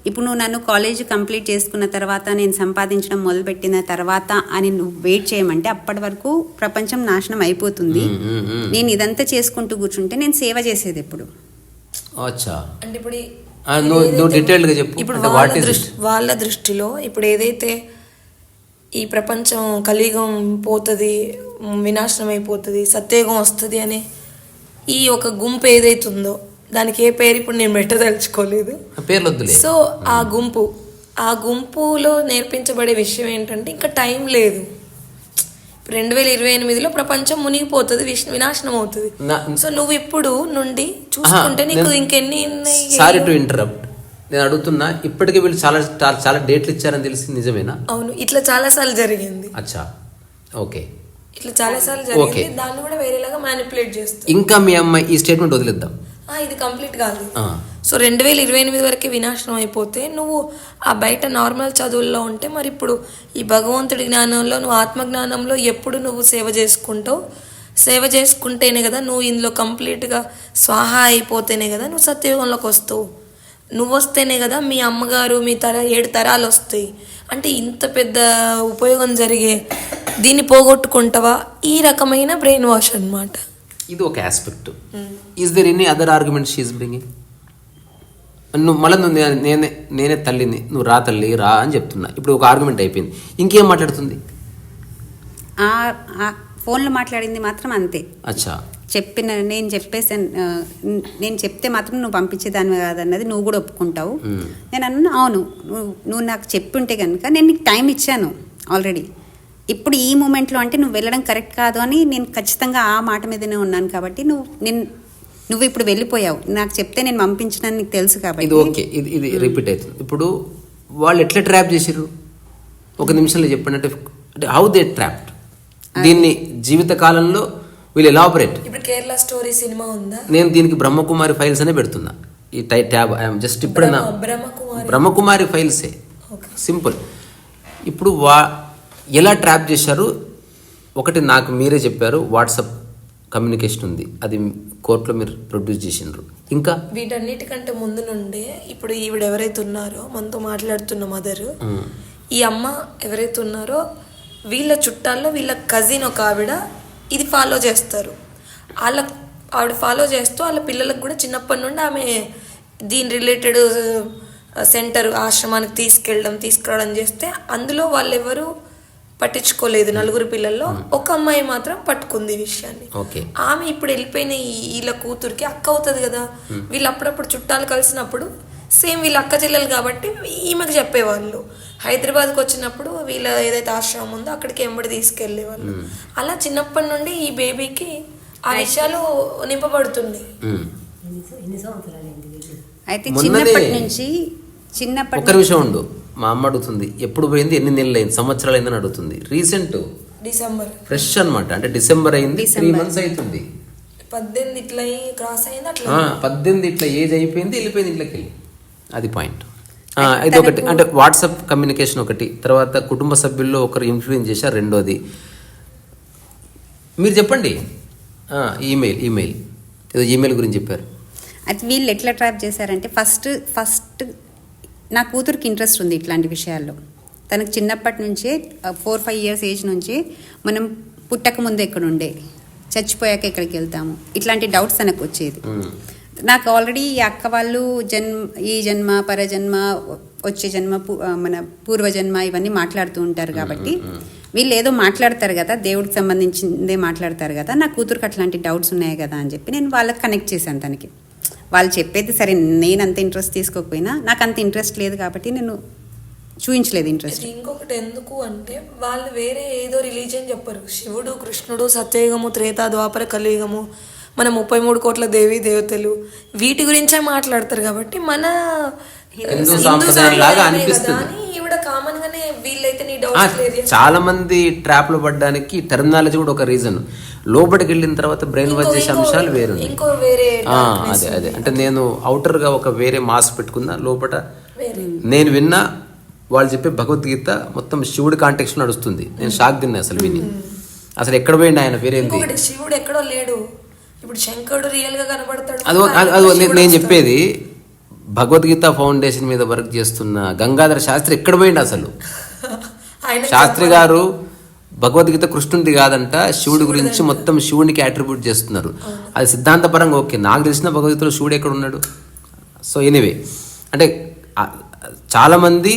ఇప్పుడు నువ్వు నన్ను కాలేజ్ కంప్లీట్ చేసుకున్న తర్వాత, నేను సంపాదించడం మొదలుపెట్టిన తర్వాత అని నువ్వు వెయిట్ చేయమంటే అప్పటి వరకు ప్రపంచం నాశనం అయిపోతుంది. నేను ఇదంతా చేసుకుంటూ కూర్చుంటే నేను సేవ చేసేది ఎప్పుడు? అంటే ఇప్పుడు నువ్వు డీటెయిల్డ్గా చెప్పు. ఇప్పుడు వాళ్ళ దృష్టిలో ఇప్పుడు ఏదైతే ఈ ప్రపంచం కలియుగం పోతుంది, వినాశనం అయిపోతుంది, సత్యయుగం వస్తుంది అనే ఈ ఒక గుంపు ఏదైతుందో, దానికి ఏ పేరు ఇప్పుడు నేను పెట్టదలుచుకోలేదు, సో ఆ గుంపులో నేర్పించబడే విషయం ఏంటంటే ఇంకా టైం లేదు. 2028లో ప్రపంచం మునిగిపోతుంది, వినాశనం అవుతుంది. సో నువ్వు ఇప్పుడు నుండి చూసుకుంటే నీకు ఇంకెన్ని. సారీ టు ఇంటరప్ట్, నేను అడుగుతున్నా, ఇప్పటికే వీళ్ళు చాలా చాలా డేట్లు ఇచ్చారని తెలిసి నిజమేనా? అవును, ఇట్లా చాలా సార్లు జరిగింది. అచ్చా, ఓకే, ఇట్లా చాలా సార్లు జరిగింది. దాన్ని కూడా వేరేలాగా మ్యానిపులేట్ చేస్తారు. ఇంకా మీ అమ్మాయి ఈ స్టేట్మెంట్ వదిలేద్దాం, ఇది కంప్లీట్ కాదు. సో 2028 వరకు వినాశనం అయిపోతే నువ్వు ఆ బయట నార్మల్ చదువుల్లో ఉంటే, మరి ఇప్పుడు ఈ భగవంతుడి జ్ఞానంలో, నువ్వు ఆత్మజ్ఞానంలో ఎప్పుడు నువ్వు సేవ చేసుకుంటావు? సేవ చేసుకుంటేనే కదా నువ్వు ఇందులో కంప్లీట్గా స్వాహా అయిపోతేనే కదా నువ్వు సత్యయుగంలోకి వస్తావు. నువ్వు వస్తేనే కదా మీ అమ్మగారు, మీ 7 తరాలు వస్తాయి. అంటే ఇంత పెద్ద ఉపయోగం జరిగే దీన్ని పోగొట్టుకుంటావా? ఈ రకమైన బ్రెయిన్ వాష్ అన్నమాట. ఇది ఒక aspect. Is there any other argument she is bringing? నువ్వు మళ్ళీ నేనే తల్లిని, నువ్వు రా తల్లి రా అని చెప్తున్నా, ఇప్పుడు ఒక ఆర్గ్యుమెంట్ అయిపోయింది, ఇంకేం మాట్లాడుతుంది? ఫోన్లో మాట్లాడింది మాత్రం అంతే. అచ్చా, నేను చెప్పేసాను, నేను చెప్తే మాత్రం నువ్వు పంపించేదాన్ని కాదన్నది నువ్వు కూడా ఒప్పుకుంటావు. నేను అన్నా అవును, నువ్వు నాకు చెప్పుంటే కనుక నేను నీకు టైం ఇచ్చాను ఆల్రెడీ. ఇప్పుడు ఈ మూమెంట్లో అంటే నువ్వు వెళ్ళడం కరెక్ట్ కాదు అని నేను ఖచ్చితంగా ఆ మాట మీదనే ఉన్నాను. కాబట్టి నువ్వు ఇప్పుడు వెళ్ళిపోయావు, నాకు చెప్తే నేను పంపించడానికి నీకు తెలుసు కాబట్టి. ఇది ఓకే, ఇది రిపీట్ అవుతుంది. ఇప్పుడు వాళ్ళు ఎట్లా ట్రాప్ చేసిర్రు ఒక నిమిషంలో చెప్పండి. అంటే హౌ దే ట్రాప్డ్ దీన్ని జీవిత కాలంలో వీళ్ళు ఎలాబరేట్. ఇప్పుడు కేరళ స్టోరీ సినిమా ఉందా? నేను దీనికి బ్రహ్మకుమారి ఫైల్స్ అనే పెడుతున్నా ఈ ట్యాబ్. ఐఎమ్ జస్ట్ ఇప్పుడు బ్రహ్మకుమారి ఫైల్సే, సింపుల్. ఇప్పుడు ఎలా ట్రాప్ చేశారు? ఒకటి నాకు మీరే చెప్పారు, వాట్సాప్ కమ్యూనికేషన్ ఉంది, అది కోర్టులో మీరు ప్రొడ్యూస్ చేసినారు. ఇంకా వీటన్నిటికంటే ముందు నుండే ఇప్పుడు ఈవిడ ఎవరైతే ఉన్నారో మనతో మాట్లాడుతున్న మదర్, ఈ అమ్మ ఎవరైతే ఉన్నారో వీళ్ళ చుట్టాల్లో వీళ్ళ కజిన్ ఒక ఆవిడ ఇది ఫాలో చేస్తారు. ఆవిడ ఫాలో చేస్తూ వాళ్ళ పిల్లలకు కూడా చిన్నప్పటి నుండి ఆమె దీని రిలేటెడ్ సెంటర్ ఆశ్రమానికి తీసుకురావడం చేస్తే అందులో వాళ్ళెవరు పట్టించుకోలేదు. 4 పిల్లల్లో ఒక అమ్మాయి మాత్రం పట్టుకుంది ఈ విషయాన్ని. ఆమె ఇప్పుడు వెళ్ళిపోయిన వీళ్ళ కూతురికి అక్క అవుతుంది కదా. వీళ్ళు అప్పుడప్పుడు చుట్టాలు కలిసినప్పుడు సేమ్ వీళ్ళ అక్క చెల్లెలు కాబట్టి ఈమెకు చెప్పేవాళ్ళు. హైదరాబాద్కి వచ్చినప్పుడు వీళ్ళ ఏదైతే ఆశ్రమం ఉందో అక్కడికి ఎంబడి తీసుకెళ్లేవాళ్ళు. అలా చిన్నప్పటి నుండి ఈ బేబీకి ఆ విషయాలు నింపబడుతుంది. అయితే చిన్నప్పటి నుంచి ఒక్క నిమిషం ఉండు, మా అమ్మ అడుగుతుంది ఎప్పుడు పోయింది, ఎన్ని నెలలు అయింది, సంవత్సరాలు అయిందని అడుగుతుంది. రీసెంట్ డిసెంబర్ ఫ్రెష్ అనమాట, అంటే డిసెంబర్ అయింది, 3 months అవుతుంది. 18 ఇట్లా క్రాస్ అయింది, అట్లా 18 ఇట్లా ఏజ్ అయిపోయింది, వెళ్ళిపోయింది ఇంట్లోకి వెళ్ళి. అది పాయింట్. ఇది ఒకటి, అంటే వాట్సాప్ కమ్యూనికేషన్ ఒకటి. తర్వాత కుటుంబ సభ్యుల్లో ఒకరు ఇన్ఫ్లుయెన్స్ చేశారు. రెండోది మీరు చెప్పండి, ఈమెయిల్ ఏదో ఈమెయిల్ గురించి చెప్పారు. అది వీళ్ళు ఎట్లా ట్రాప్ చేశారంటే ఫస్ట్ నా కూతురికి ఇంట్రెస్ట్ ఉంది ఇట్లాంటి విషయాల్లో. తనకు చిన్నప్పటి నుంచే 4-5 years ఏజ్ నుంచి మనం పుట్టక ముందు ఎక్కడుండే, చచ్చిపోయాక ఎక్కడికి వెళ్తాము, ఇట్లాంటి డౌట్స్ తనకు వచ్చేది. నాకు ఆల్రెడీ ఈ అక్క వాళ్ళు ఈ జన్మ పరజన్మ వచ్చే జన్మ మన పూర్వజన్మ ఇవన్నీ మాట్లాడుతూ ఉంటారు. కాబట్టి వీళ్ళు ఏదో మాట్లాడతారు కదా, దేవుడికి సంబంధించిందే మాట్లాడతారు కదా, నా కూతురుకి అట్లాంటి డౌట్స్ ఉన్నాయి కదా అని చెప్పి నేను వాళ్ళకి కనెక్ట్ చేశాను తనకి. వాళ్ళు చెప్పేది సరే, నేను అంత ఇంట్రెస్ట్ తీసుకోకపోయినా నాకు అంత ఇంట్రెస్ట్ లేదు కాబట్టి నేను చూపించలేదు ఇంట్రెస్ట్. ఇది ఇంకొకటి ఎందుకు అంటే వాళ్ళు వేరే ఏదో రిలీజియన్ చెప్పరు. శివుడు, కృష్ణుడు, సత్యయుగము, త్రేతా, ద్వాపర, కలియుగము, మన 33 కోట్ల దేవీ దేవతలు వీటి గురించే మాట్లాడతారు కాబట్టి మన హిందూ సాంప్రదాయం లాగా అనిపిస్తుంది. ఈవిడ కామన్ గానే వీళ్ళైతే నీ డౌట్స్ క్లియర్. చాలా మంది ట్రాప్ లో పడడానికి టెర్మినాలజీ కూడా ఒక రీజన్. లోపలికి వెళ్ళిన తర్వాత బ్రెయిన్ వాష్ చేసే అంశాలు వేరు. ఇంకో వేరే అదే అంటే నేను అవుటర్ గా ఒక వేరే మాస్ పెట్టుకున్నా, లోపల నేను విన్నా వాళ్ళు చెప్పే భగవద్గీత మొత్తం శివుడి కాంటెక్స్ట్ నడుస్తుంది. నేను షాక్ తిన్నా అసలు విని. అసలు ఎక్కడ పోయింది ఆయన వేరే. శివుడు ఎక్కడో లేడు. ఇప్పుడు శంకరుడు రియల్ గా కనబడతాడు. అది నేను చెప్పేది భగవద్గీత ఫౌండేషన్ మీద వర్క్ చేస్తున్న గంగాధర శాస్త్రి ఎక్కడ పోయింది అసలు. శాస్త్రి గారు భగవద్గీత కృష్ణుడిది కాదంట, శివుడి గురించి మొత్తం శివుడికి అట్రిబ్యూట్ చేస్తున్నారు. అది సిద్ధాంతపరంగా ఓకే, నాకు తెలిసిన భగవద్గీతలో శివుడు ఎక్కడ ఉన్నాడు. సో ఎనీవే, అంటే చాలా మంది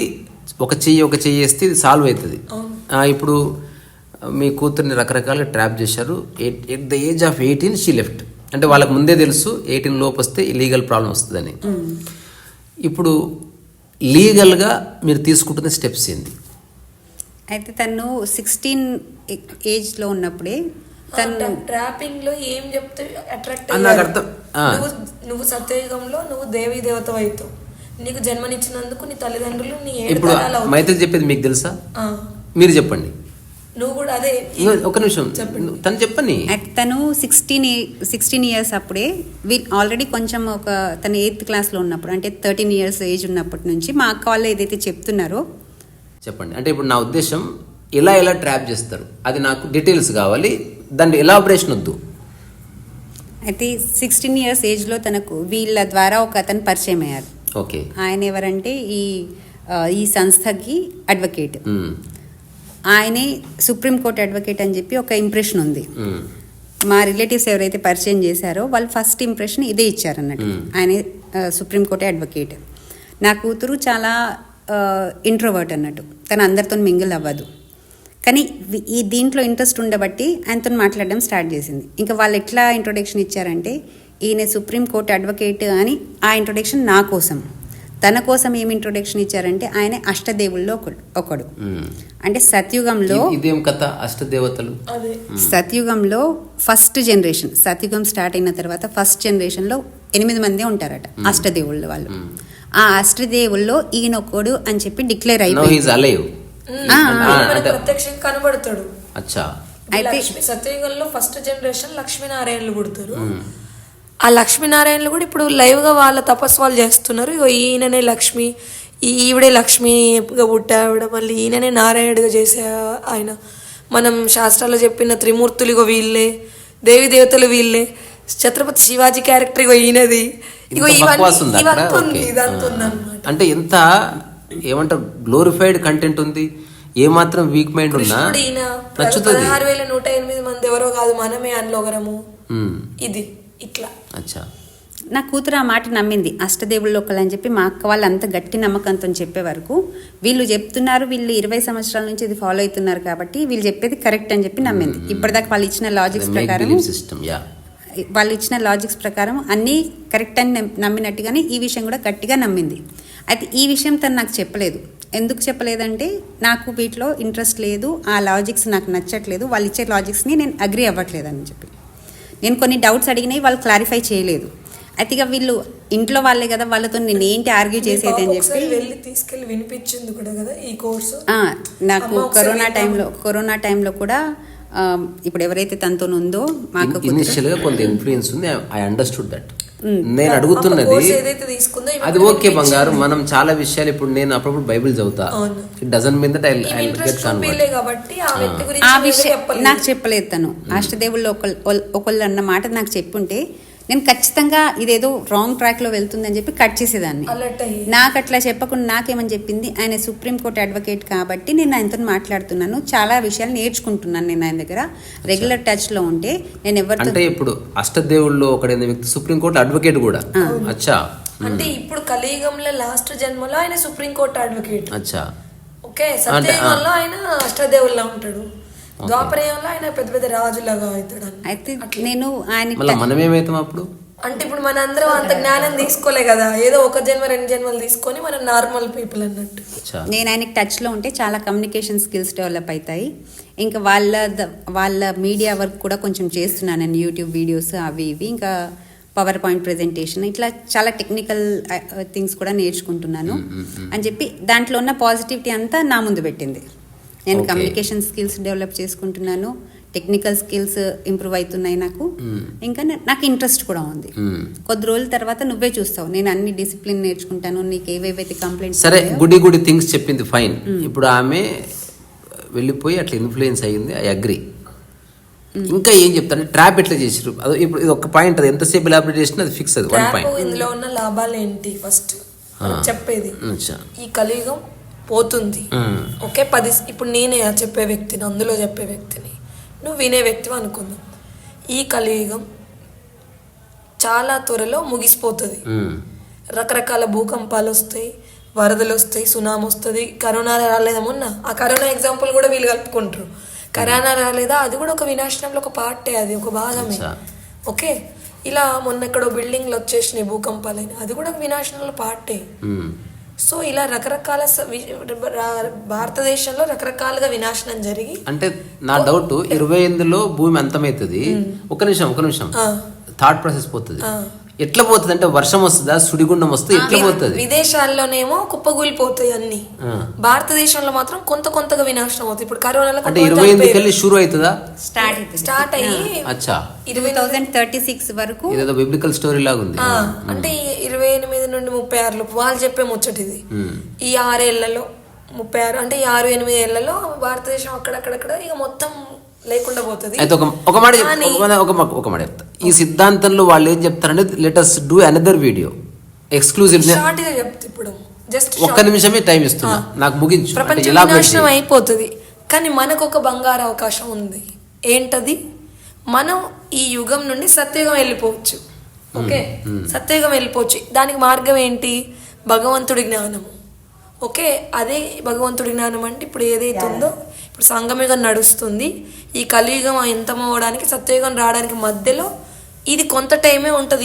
ఒక చెయ్యి వేస్తే ఇది సాల్వ్ అవుతుంది. ఇప్పుడు మీ కూతుర్ని రకరకాలుగా ట్రాప్ చేశారు. At the age of 18 she left. అంటే వాళ్ళకి ముందే తెలుసు 18 లోపు వస్తే లీగల్ ప్రాబ్లం వస్తుందని. ఇప్పుడు లీగల్గా మీరు తీసుకుంటున్న స్టెప్స్ ఏంది? అయితే తను 16 ఏజ్లో ఉన్నప్పుడే తను ట్రాపింగ్ లో ఏం చెప్తే అట్రాక్ట్ నాకు అర్థం. నువ్వు సత్యయుగంలో నువ్వు దేవీ దేవత అవుతావు. నీకు జన్మనిచ్చినందుకు నీ తల్లిదండ్రులు నీ ఇప్పుడు మైత్రి చెప్పేది మీకు తెలుసా? మీరు చెప్పండి. నువ్వు కూడా అదే. ఒక నిమిషం తను చెప్పని. తను 16 ఇయర్స్ అప్పుడే ఆల్రెడీ కొంచెం తను 8th క్లాస్లో ఉన్నప్పుడు, అంటే 13 ఇయర్స్ ఏజ్ ఉన్నప్పటి నుంచి మా అక్క వాళ్ళు ఏదైతే చెప్తున్నారో చెప్పండి. అంటే ఇప్పుడు నా ఉద్దేశం ఎలా ట్రాప్ చేస్తారు అది నాకు డీటెయిల్స్ కావాలి, దాని ఎలాబరేషన్ వద్దు. అయితే 16 ఇయర్స్ ఏజ్లో తనకు వీళ్ళ ద్వారా ఒక అతను పరిచయం అయ్యారు. ఓకే. ఆయన ఎవరంటే ఈ సంస్థకి అడ్వకేట్. ఆయనే సుప్రీంకోర్టు అడ్వకేట్ అని చెప్పి ఒక ఇంప్రెషన్ ఉంది. మా రిలేటివ్స్ ఎవరైతే పరిచయం చేశారో వాళ్ళు ఫస్ట్ ఇంప్రెషన్ ఇదే ఇచ్చారన్నట్టు. ఆయన సుప్రీంకోర్టు అడ్వకేట్. నా కూతురు చాలా ఇంట్రోవర్ట్ అన్నట్టు, తను అందరితో మింగిల్ అవ్వదు. కానీ ఈ దీంట్లో ఇంట్రెస్ట్ ఉండబట్టి ఆయనతో మాట్లాడడం స్టార్ట్ చేసింది. ఇంకా వాళ్ళు ఎట్లా ఇంట్రొడక్షన్ ఇచ్చారంటే, ఈయన సుప్రీంకోర్టు అడ్వకేట్ అని ఆ ఇంట్రొడక్షన్ నా కోసం. తన కోసం ఏమి ఇంట్రొడక్షన్ ఇచ్చారంటే, ఆయన అష్టదేవుల్లో ఒకడు. అంటే సత్యుగంలో ఇదేం కథ అష్టదేవతలు. సత్యుగంలో ఫస్ట్ జనరేషన్, సత్యుగం స్టార్ట్ అయిన తర్వాత ఫస్ట్ జనరేషన్లో 8 మందే ఉంటారట అష్టదేవుళ్ళు వాళ్ళు. ఆ అష్టదేవుల్లో ఈయన ఒకడు అని చెప్పి డిక్లేర్ అయిపోయింది. ప్రత్యక్షంగా కనబడతాడు. అయితే సత్యయుగంలో ఫస్ట్ జనరేషన్ లక్ష్మీనారాయణలు పుడతారు. ఆ లక్ష్మీనారాయణలు కూడా ఇప్పుడు లైవ్ గా వాళ్ళ తపస్సు వాళ్ళు చేస్తున్నారు. ఈయననే లక్ష్మి, ఈవిడే లక్ష్మిగా పుట్టావిడ, మళ్ళీ ఈయననే నారాయణుడిగా చేసే ఆయన. మనం శాస్త్రాల్లో చెప్పిన త్రిమూర్తులు ఇగో వీళ్ళే, దేవి దేవతలు వీళ్ళే, ఛత్రపతి శివాజీ క్యారెక్టర్ ఇగో ఈయనది. ఇగో ఇదంతా ఉందన్నమాట. అంటే ఎంత ఏమంటారు గ్లోరిఫైడ్ కంటెంట్ ఉంది. ఏమాత్రం వీక్ మైండ్ ఉన్నా 16,108 మంది ఎవరో కాదు, మనమే అన్లోగరము. ఇది ఇట్లా. అచ్చా. నా కూతురు ఆ మాట నమ్మింది, అష్టదేవుళ్ళు ఒకళ్ళని చెప్పి. మా అక్క వాళ్ళు అంత గట్టి నమ్మకంతో చెప్పే వరకు వీళ్ళు చెప్తున్నారు, వీళ్ళు 20 సంవత్సరాల నుంచి ఇది ఫాలో అవుతున్నారు కాబట్టి వీళ్ళు చెప్పేది కరెక్ట్ అని చెప్పి నమ్మింది. ఇప్పటిదాకా వాళ్ళు ఇచ్చిన లాజిక్స్ ప్రకారం అన్నీ కరెక్ట్ అని నమ్మినట్టుగానే ఈ విషయం కూడా గట్టిగా నమ్మింది. అయితే ఈ విషయం తను నాకు చెప్పలేదు. ఎందుకు చెప్పలేదంటే, నాకు వీటిలో ఇంట్రెస్ట్ లేదు, ఆ లాజిక్స్ నాకు నచ్చట్లేదు, వాళ్ళు ఇచ్చే లాజిక్స్ని నేను అగ్రి అవ్వట్లేదు అని చెప్పి నేను కొన్ని డౌట్స్ అడిగినాయి, వాళ్ళు క్లారిఫై చేయలేదు. అయితే ఇక వీళ్ళు ఇంట్లో వాళ్ళే కదా, వాళ్ళతో నేను ఏంటి ఆర్గ్యూ చేసేది అని చెప్పి తీసుకెళ్ళి వినిపించింది కూడా కదా ఈ కోర్సు. నాకు కరోనా టైంలో కూడా ఇప్పుడు ఎవరైతే తనతో ఉందో మాకు ఇనిషియల్ గా కొంత ఇన్ఫ్లుయెన్స్ ఉంది. I understood that. నేను అడుగుతున్నది అది ఓకే బంగారు, మనం చాలా విషయాలు ఇప్పుడు నేను అప్పుడప్పుడు బైబిల్ చదువుతా, it doesn't mean that I get convert. ఆ విషయం నాకు చెప్పలేదు తను. అష్టదేవుల్లో ఒకళ్ళు అన్న మాట నాకు చెప్పుంటే నేను ఖచ్చితంగా ఇదేదో రాంగ్ ట్రాక్లో వెళ్తుందని చెప్పి కట్ చేసేదాన్ని. నాకు అట్లా చెప్పకుండా నాకేమని చెప్పింది, ఆయన సుప్రీంకోర్టు అడ్వకేట్ కాబట్టి నేను ఆయనతో మాట్లాడుతున్నాను, చాలా విషయాలు నేర్చుకుంటున్నాను, నేను ఆయన దగ్గర రెగ్యులర్ టచ్లో ఉంటే నేను ఎవరితో. అంటే ఇప్పుడు అష్టదేవుల్లో ఒకడైన వ్యక్తి సుప్రీంకోర్టు అడ్వకేట్ కూడా. అచ్చా. అంటే ఇప్పుడు కలియుగంలో లాస్ట్ జన్మలో ఆయన సుప్రీంకోర్టు అడ్వకేట్. అచ్చా. ఓకే, సత్యయుగంలో ఆయన అష్టదేవుల్లా ఉంటాడు, ద్వాపరయుగంలో ఆయన పెద్ద పెద్ద రాజులాగా అవుతాడు. అయితే నేను ఆయన మళ్ళీ మనం ఏమవుతాం అప్పుడు? అంటే ఇప్పుడు మన అందరం అంత జ్ఞానం తీసుకోలే కదా, ఏదో ఒక జన్మ 2 జన్మలు తీసుకొని మనం నార్మల్ పీపుల్ అన్నట్టు. నేను ఆయనకి టచ్లో ఉంటే చాలా కమ్యూనికేషన్ స్కిల్స్ డెవలప్ అవుతాయి. ఇంకా వాళ్ళ మీడియా వర్క్ కూడా కొంచెం చేస్తున్నాను నేను, యూట్యూబ్ వీడియోస్ అవి ఇవి, ఇంకా పవర్ పాయింట్ ప్రెజెంటేషన్, ఇట్లా చాలా టెక్నికల్ థింగ్స్ కూడా నేర్చుకుంటున్నాను అని చెప్పి దాంట్లో ఉన్న పాజిటివిటీ అంతా నా ముందు పెట్టింది. నేను కమ్యూనికేషన్ స్కిల్స్ డెవలప్ చేసుకుంటున్నాను, టెక్నికల్ స్కిల్స్ ఇంప్రూవ్ అవుతున్నాయి నాకు, ఇంకా నాకు ఇంట్రెస్ట్ కూడా ఉంది. కొద్ది రోజుల తర్వాత నువ్వే చూస్తావు, నేను అన్ని డిసిప్లిన్ నేర్చుకుంటాను, నీకు ఏవేవైతే కంప్లైంట్స్. సరే, గుడి థింగ్స్ చెప్పింది ఫైన్. ఇప్పుడు ఆమె వెళ్ళిపోయి అట్లా ఇన్ఫ్లుయెన్స్ అయ్యింది, ఐ అగ్రి. ఇంకా ఏం చెప్తాను, ట్రాప్ ఎట్లా చేసారు? అది ఇప్పుడు ఇది ఒక పాయింట్, అది ఎంతసేపు ఎలాబరేట్ చేసినా అది ఫిక్స్. అది 1 పాయింట్. ఇందులో ఉన్న లాభాలు ఏంటి ఫస్ట్ చెప్పేది. ఈ కలియుగం పోతుంది, ఓకే, 10 ఇప్పుడు నేనే చెప్పే వ్యక్తిని, అందులో చెప్పే వ్యక్తిని, నువ్వు వినే వ్యక్తి అనుకుందాం. ఈ కలియుగం చాలా త్వరలో ముగిసిపోతుంది. రకరకాల భూకంపాలు వస్తాయి, వరదలు వస్తాయి, సునామీ వస్తుంది. కరోనా రాలేదా మొన్న? ఆ కరోనా ఎగ్జాంపుల్ కూడా వీళ్ళు కలుపుకుంటారు. కరోనా రాలేదా, అది కూడా ఒక వినాశనంలో ఒక పార్టే, అది ఒక భాగమే. ఓకే, ఇలా మొన్న ఎక్కడో బిల్డింగ్లు వచ్చేసినాయి భూకంపాలని, అది కూడా ఒక వినాశనంలో పార్టే. సో ఇలా రకరకాల భారతదేశంలో రకరకాలుగా వినాశనం జరిగి, అంటే నా డౌట్ 28లో భూమి అంతమవుతుంది. ఒక నిమిషం థాట్ ప్రాసెస్ పోతుంది. ఎట్లా పోతుంది అంటే వర్షం వస్తుందా, సుడిగుండం వస్తుంది, ఎట్లా పోతుంది? విదేశాల్లోనేమో కుప్పగూలిపోతాయి అన్ని, భారతదేశంలో మాత్రం కొంతగా వినాశనం అవుతుంది. ఇప్పుడు కరోనాలో అంటే 28కెళ్ళి షురు అవుతుందా? స్టార్ట్ అయ్యి 2036 వరకు ఇదేదో బిబ్లికల్ స్టోరీ లాగా ఉంది. అంటే 28 నుండి 36 లోపు వాళ్ళు చెప్పే ముచ్చటిది. ఈ 6 ఏళ్లలో 36 అంటే 6-8 ఏళ్లలో భారతదేశం అక్కడక్కడ ఇక మొత్తం లేకుండా పోతుంది. అయితే ఒక మాట చెప్తా. ఈ సిద్ధాంతంలో వాళ్ళు ఏం చెప్తారంటే, let us do another video exclusive. Short గా చెప్తా, ఇప్పుడు జస్ట్ 1 నిమిషమే టైం ఇస్తున్నా, నాకు ముగించు. ప్రపంచం వినాశనం అయిపోతుంది, కానీ మనకు ఒక బంగారు అవకాశం ఉంది. ఏంటది? మనం ఈ యుగం నుండి సత్యయుగం వెళ్ళిపోవచ్చు. ఓకే, సత్యయుగం వెళ్ళిపోవచ్చు. దానికి మార్గం ఏంటి? భగవంతుడి జ్ఞానము. ఓకే, అదే భగవంతుడి జ్ఞానం అంటే ఇప్పుడు ఏదైతే ఉందో, ఇప్పుడు సంగమయుగం నడుస్తుంది, ఈ కలియుగం అంతమవడానికి సత్యయుగం రావడానికి మధ్యలో ఇది కొంత టైమే ఉంటుంది.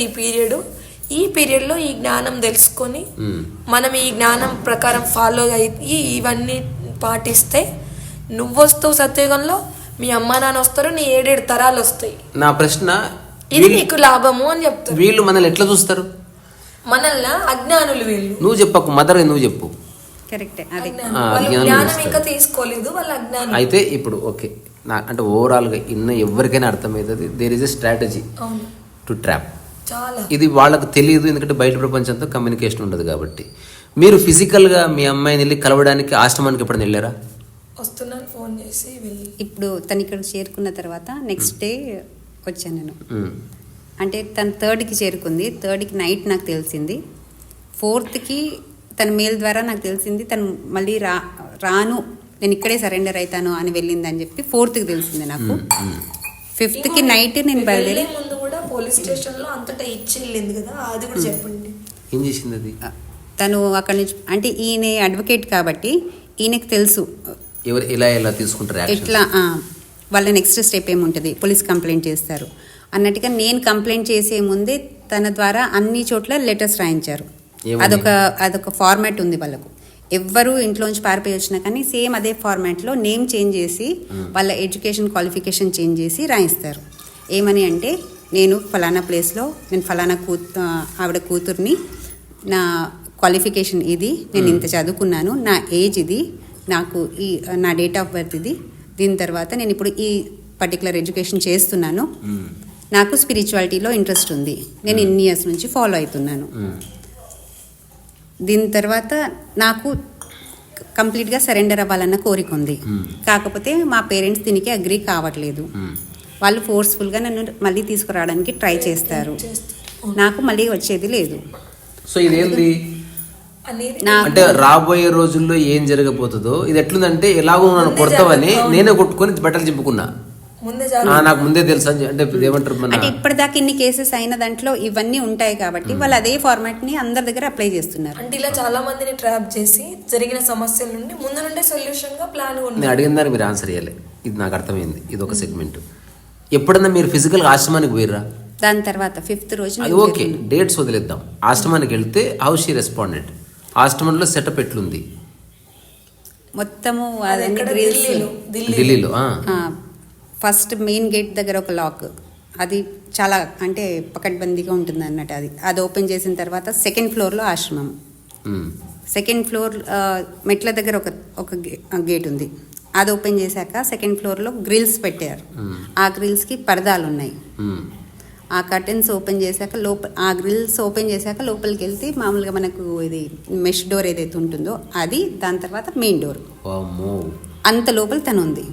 ఈ పీరియడ్లో ఈ జ్ఞానం తెలుసుకొని మనం ఈ జ్ఞానం ప్రకారం ఫాలో అయ్యి ఇవన్నీ పాటిస్తే నువ్వు వస్తావు సత్యయుగంలో, మీ అమ్మా నాన్న వస్తారు, నీ 7 తరాలు వస్తాయి. నా ప్రశ్న, ఇది నీకు లాభము అని చెప్తారు. వీళ్ళు మనల్ని ఎట్లా చూస్తారు? మనల్ని అజ్ఞానులు వీళ్ళు. నువ్వు చెప్పకు మదర్, నువ్వు చెప్పు. జ్ఞానం ఇంకా తీసుకోలేదు, వాళ్ళ అజ్ఞానం. అయితే ఇప్పుడు ఓకే, అంటే ఓవరాల్గా ఎవరికైనా అర్థమవుతుంది, there is a strategy to trap. ఇది వాళ్ళకు తెలియదు, ఎందుకంటే బయట ప్రపంచంతో కమ్యూనికేషన్ ఉండదు కాబట్టి. మీరు ఫిజికల్గా మీ అమ్మాయిని వెళ్ళి కలవడానికి ఆశ్రమానికి ఎప్పుడైనా వెళ్ళారా? వస్తున్నాను, ఫోన్ చేసి వెళ్ళి. ఇప్పుడు తను ఇక్కడ చేరుకున్న తర్వాత నెక్స్ట్ డే వచ్చాను నేను. అంటే తను 3కి చేరుకుంది, 3కి నైట్ నాకు తెలిసింది, 4కి తన మెయిల్ ద్వారా నాకు తెలిసింది తను మళ్ళీ రాను, నేను ఇక్కడే సరెండర్ అవుతాను అని వెళ్ళింది అని చెప్పి 4కి తెలిసింది నాకు. 5కి నైట్ నేను బయలుదేరి ముందు కూడా పోలీస్ స్టేషన్ లో అంతటా ఇచ్చి వెళ్ళింది కదా, అది కూడా చెప్పండి. ఏం చేసింది అది? తను అక్కడి నుంచి, అంటే ఈయన అడ్వకేట్ కాబట్టి ఈయనకి తెలుసు ఎవరు ఎలా తీసుకుంటారు, ఎట్లా వాళ్ళ నెక్స్ట్ స్టెప్ ఏముంటుంది, పోలీస్ కంప్లైంట్ చేస్తారు అన్నట్టుగా. నేను కంప్లైంట్ చేసే ముందే తన ద్వారా అన్ని చోట్ల లెటర్స్ రాయించారు. అదొక ఫార్మాట్ ఉంది వాళ్ళకు. ఎవ్వరు ఇంట్లోంచి పారిపోయి వచ్చినా కానీ సేమ్ అదే ఫార్మాట్లో నేమ్ చేంజ్ చేసి వాళ్ళ ఎడ్యుకేషన్ క్వాలిఫికేషన్ చేంజ్ చేసి రాయిస్తారు. ఏమని అంటే, నేను ఫలానా ప్లేస్లో, నేను ఫలానా ఆవిడ కూతుర్ని, నా క్వాలిఫికేషన్ ఇది, నేను ఇంత చదువుకున్నాను, నా ఏజ్ ఇది, నాకు నా డేట్ ఆఫ్ బర్త్ ఇది, దీని తర్వాత నేను ఇప్పుడు ఈ పర్టికులర్ ఎడ్యుకేషన్ చేస్తున్నాను, నాకు స్పిరిచువాలిటీలో ఇంట్రెస్ట్ ఉంది, నేను ఇన్ని ఇయర్స్ నుంచి ఫాలో అవుతున్నాను, దీని తర్వాత నాకు కంప్లీట్గా సరెండర్ అవ్వాలన్న కోరిక ఉంది, కాకపోతే మా పేరెంట్స్ దీనికి అగ్రీ కావట్లేదు, వాళ్ళు ఫోర్స్ఫుల్గా నన్ను మళ్ళీ తీసుకురావడానికి ట్రై చేస్తారు, నాకు మళ్ళీ వచ్చేది లేదు. సో ఇదేంటి అంటే రాబోయే రోజుల్లో ఏం జరగబోతుందో, ఇది ఎట్లుందంటే ఎలాగో నన్ను కొడతావని నేనే కొట్టుకొని బట్టలు చింపుకున్నా, ముందే నాకు ముందే తెలుసు అని అంటే ఏమంటారు మన అంటే ఇప్పటిదాకా ఇన్ని కేసెస్ అయిన దాంట్లో ఇవన్నీ ఉంటాయి కాబట్టి వాళ్ళు అదే ఫార్మాట్ ని అందరి దగ్గర అప్లై చేస్తున్నారు. అంటే ఇలా చాలా మందిని ట్రాప్ చేసి జరిగిన సమస్యల నుండి ముందు నుండే సొల్యూషన్ గా ప్లాన్ ఉంది. నేను అడిగిన దానికి మీరు ఆన్సర్ ఇవ్వాలి. ఇది నాకు అర్థమైంది. ఇది ఒక సెగ్మెంట్. ఎప్పుడన్నా మీరు ఫిజికల్గా ఆశ్రమానికి పోయిర్రా? దాని తర్వాత 5th రోజు అది ఓకే, డేట్స్ వదిలేద్దాం. ఆశ్రమానికి వెళ్తే హౌ షీ రెస్పాండెడ్? ఆశ్రమంలో సెటప్ ఎట్లుంది? మొత్తము అదన్నీ గ్రిల్స్, ఢిల్లీలో ఫస్ట్ మెయిన్ గేట్ దగ్గర ఒక లాక్, అది చాలా అంటే పకడ్బందీగా ఉంటుంది అన్నట్టు. అది ఓపెన్ చేసిన తర్వాత 2nd ఫ్లోర్లో ఆశ్రమం. 2nd ఫ్లోర్ మెట్ల దగ్గర ఒక గేట్ ఉంది. అది ఓపెన్ చేశాక 2nd ఫ్లోర్లో గ్రిల్స్ పెట్టారు. ఆ గ్రిల్స్కి పరదాలు ఉన్నాయి. ఆ కర్టెన్స్ ఓపెన్ చేశాక ఆ గ్రిల్స్ ఓపెన్ చేశాక లోపలికి వెళ్తే మామూలుగా మనకు ఇది మెష్ డోర్ ఏదైతే ఉంటుందో అది, దాని తర్వాత మెయిన్ డోర్. అంత లోపల తను ఉంది.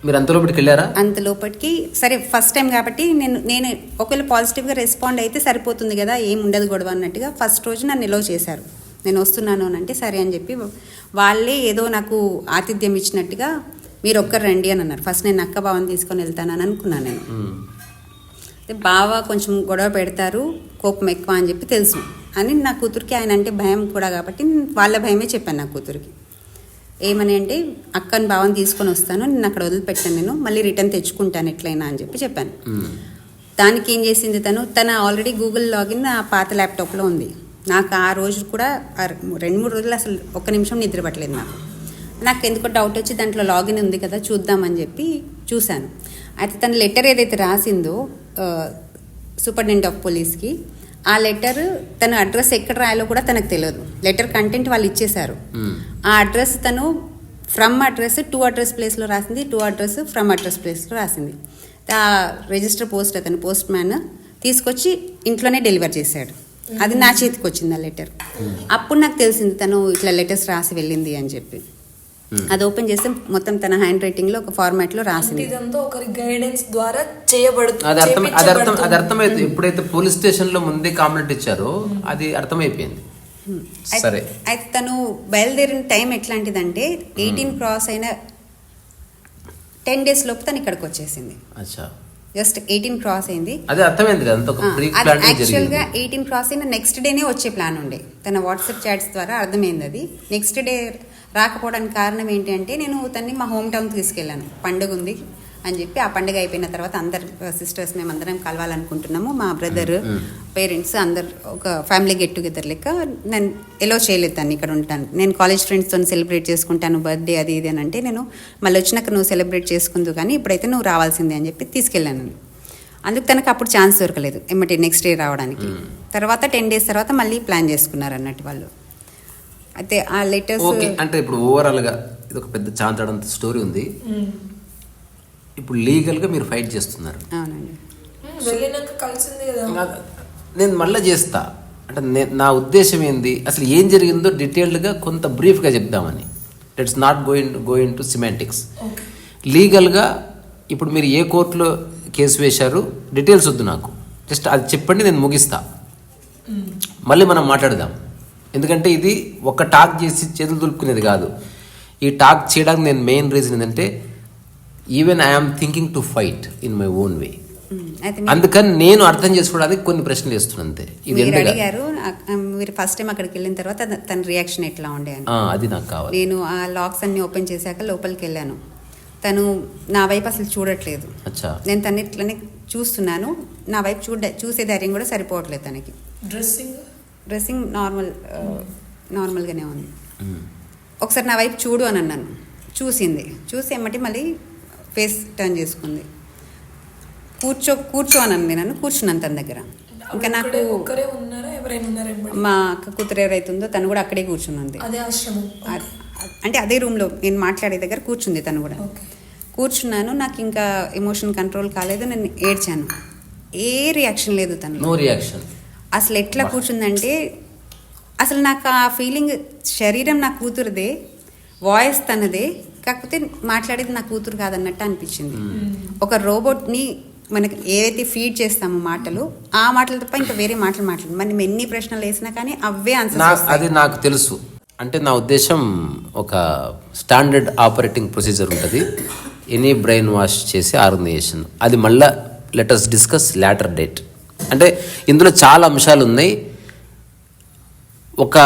మీరు అంత లోపలికి వెళ్ళారా? అంత లోపలికి సరే ఫస్ట్ టైం కాబట్టి నేను ఒకవేళ పాజిటివ్గా రెస్పాండ్ అయితే సరిపోతుంది కదా, ఏం ఉండదు గొడవ అన్నట్టుగా ఫస్ట్ రోజు నన్ను నిలవ చేశారు. నేను వస్తున్నాను అని అంటే సరే అని చెప్పి వాళ్ళే ఏదో నాకు ఆతిథ్యం ఇచ్చినట్టుగా మీరు ఒక్కరు రండి అని అన్నారు. ఫస్ట్ నేను అక్క బావని తీసుకొని వెళ్తానని అనుకున్నాను. నేను బావ కొంచెం గొడవ పెడతారు, కోపం ఎక్కువ అని చెప్పి తెలుసు అని నా కూతురికి ఆయన అంటే భయం కూడా కాబట్టి వాళ్ళ భయమే చెప్పాను నా కూతురికి. ఏమని అంటే అక్కని బావని తీసుకొని వస్తాను, నేను అక్కడ వదిలిపెట్టాను, నేను మళ్ళీ రిటర్న్ తెచ్చుకుంటాను ఎట్లయినా అని చెప్పాను. దానికి ఏం చేసింది తన ఆల్రెడీ గూగుల్ లాగిన్ ఆ పాత ల్యాప్టాప్లో ఉంది. నాకు ఆ రోజు కూడా 2-3 రోజులు అసలు ఒక్క నిమిషం నిద్ర పట్టలేదు. నాకు ఎందుకో డౌట్ వచ్చి దాంట్లో లాగిన్ ఉంది కదా చూద్దామని చెప్పి చూశాను. అయితే తన లెటర్ ఏదైతే రాసిందో సూపరింటెండెంట్ ఆఫ్ పోలీస్కి, ఆ లెటర్ తన అడ్రస్ ఎక్కడ రాయాలో కూడా తనకు తెలియదు. లెటర్ కంటెంట్ వాళ్ళు ఇచ్చేశారు. ఆ అడ్రస్ తను ఫ్రమ్ అడ్రస్ టు అడ్రస్ ప్లేస్లో రాసింది, టు అడ్రస్ ఫ్రమ్ అడ్రస్ ప్లేస్లో రాసింది. ఆ రిజిస్టర్ పోస్ట్ అతను పోస్ట్ మ్యాన్ తీసుకొచ్చి ఇంట్లోనే డెలివర్ చేశాడు. అది నా చేతికి వచ్చింది ఆ లెటర్. అప్పుడు నాకు తెలిసింది తను ఇట్లా లెటర్స్ రాసి వెళ్ళింది అని చెప్పి. అది ఓపెన్ చేస్తే మొత్తం తన హ్యాండ్ రైటింగ్ లో ఒక ఫార్మాట్ లో రాసింది. ఇదంతా ఒకరి గైడెన్స్ ద్వారా చేయబడుతుంది. అది అర్థమైంది. ఎప్పుడైతే పోలీస్ స్టేషన్ లో ముందే కాంప్లైంట్ ఇచ్చారో అది అర్థమైపోయింది. సరే, అయితే తను బయలుదేరిన టైం ఎట్లాంటిదంటే 18 క్రాస్ అయిన 10 days లోపు తను ఇక్కడికి వచ్చేసింది. జస్ట్ 18 క్రాస్ అయింది. అదే అర్థమైంది కదా. యాక్చువల్ గా 18 క్రాస్ అయిన నెక్స్ట్ డేనే వచ్చే ప్లాన్ ఉండే. తన వాట్సాప్ చాట్స్ ద్వారా అర్థమైంది అది. నెక్స్ట్ డే రాకపోవడానికి కారణం ఏంటి అంటే నేను తన్ని మా హోమ్ టౌన్ తీసుకెళ్ళాను, పండుగ ఉంది అని చెప్పి. ఆ పండుగ అయిపోయిన తర్వాత అందరు సిస్టర్స్ మేమందరం కలవాలనుకుంటున్నాము, మా బ్రదర్ పేరెంట్స్ అందరు ఒక ఫ్యామిలీ గెట్ టుగెదర్ లెక్క. నేను ఎలో చేయలేదు తను ఇక్కడ ఉంటాను, నేను కాలేజ్ ఫ్రెండ్స్తో సెలబ్రేట్ చేసుకుంటాను బర్త్డే అది ఇది అని అంటే, నేను మళ్ళీ వచ్చినాక నువ్వు సెలబ్రేట్ చేసుకుందు కానీ ఇప్పుడైతే నువ్వు రావాల్సిందే అని చెప్పి తీసుకెళ్ళాను. అందుకు తనకు అప్పుడు ఛాన్స్ దొరకలేదు ఎమ్మటి నెక్స్ట్ డే రావడానికి. తర్వాత 10 days తర్వాత మళ్ళీ ప్లాన్ చేసుకున్నారు అన్నట్టు వాళ్ళు. అయితే ఆ లెటర్స్ అంటే ఇప్పుడు ఓవరాల్గా ఇది ఒక పెద్ద చాంతాడంత స్టోరీ ఉంది. ఇప్పుడు లీగల్గా మీరు ఫైట్ చేస్తున్నారు. అవునండి, నేను మళ్ళీ చేస్తా అంటే నా ఉద్దేశం ఏంది, అసలు ఏం జరిగిందో డీటెయిల్డ్గా కొంత బ్రీఫ్గా చెప్దామని. Let's not going to semantics. లీగల్గా ఇప్పుడు మీరు ఏ కోర్టులో కేసు వేశారు డీటెయిల్స్ వద్దు నాకు, జస్ట్ అది చెప్పండి, నేను ముగిస్తా, మళ్ళీ మనం మాట్లాడదాం. ఎందుకంటే ఇది ఒక టాక్ చేసి చేతులు దులుపుకునేది కాదు. ఈ టాక్ చేయడానికి నేను మెయిన్ రీజన్ ఏంటంటే even I'm thinking to fight in my own way. అందుకని నేను అర్థం చేసుకోవడానికి కొన్ని ప్రశ్నలు వేస్తున్నాను అంతే. ఇది అడిగారు మీరు ఫస్ట్ టైం అక్కడికి వెళ్ళిన తర్వాత తన రియాక్షన్ ఎట్లా ఉండే అని. అది నాకు కావాలి. నేను ఆ లాక్స్ అన్ని ఓపెన్ చేశాక లోపలికి వెళ్ళాను. తను నా వైపు అసలు చూడట్లేదు. నేను తను ఇట్లనే చూస్తున్నాను, నా వైపు చూసే ధైర్యం కూడా సరిపోవట్లేదు తనకి. డ్రెస్సింగ్ నార్మల్గానే ఉంది. ఒకసారి నా వైపు చూడు అని అన్నాను, చూసింది. చూసి ఎమ్మటి మళ్ళీ ఫేస్ టర్న్ చేసుకుంది. కూర్చో అని అంది. నన్ను కూర్చున్నాను తన దగ్గర. ఇంకా నాకు మా అక్క కూతురు ఎవరైతుందో తను కూడా అక్కడే కూర్చున్నది. అంటే అదే రూమ్లో నేను మాట్లాడే దగ్గర కూర్చుంది తను కూడా. కూర్చున్నాను, నాకు ఇంకా ఎమోషన్ కంట్రోల్ కాలేదు, నేను ఏడ్చాను. ఏ రియాక్షన్ లేదు తను. No reaction. అసలు ఎట్లా కూర్చుందంటే అసలు నాకు ఆ ఫీలింగ్, శరీరం నా కూతురుదే, వాయిస్ తనదే, కాకపోతే మాట్లాడేది నా కూతురు కాదన్నట్టు అనిపించింది. ఒక రోబోట్ని మనకి ఏదైతే ఫీడ్ చేస్తామో మాటలు, ఆ మాటలు తప్ప ఇంకా వేరే మాటలు మనం ఎన్ని ప్రశ్నలు వేసినా కానీ అవే ఆన్సర్. అది నాకు తెలుసు. అంటే నా ఉద్దేశం ఒక స్టాండర్డ్ ఆపరేటింగ్ ప్రొసీజర్ ఉంటుంది. ఎనీ బ్రెయిన్ వాష్ చేసే ఆర్గనైజేషన్. అది మళ్ళా లెటర్స్ డిస్కస్ లాటర్ డేట్. అంటే ఇందులో చాలా అంశాలు ఉన్నాయి, ఒక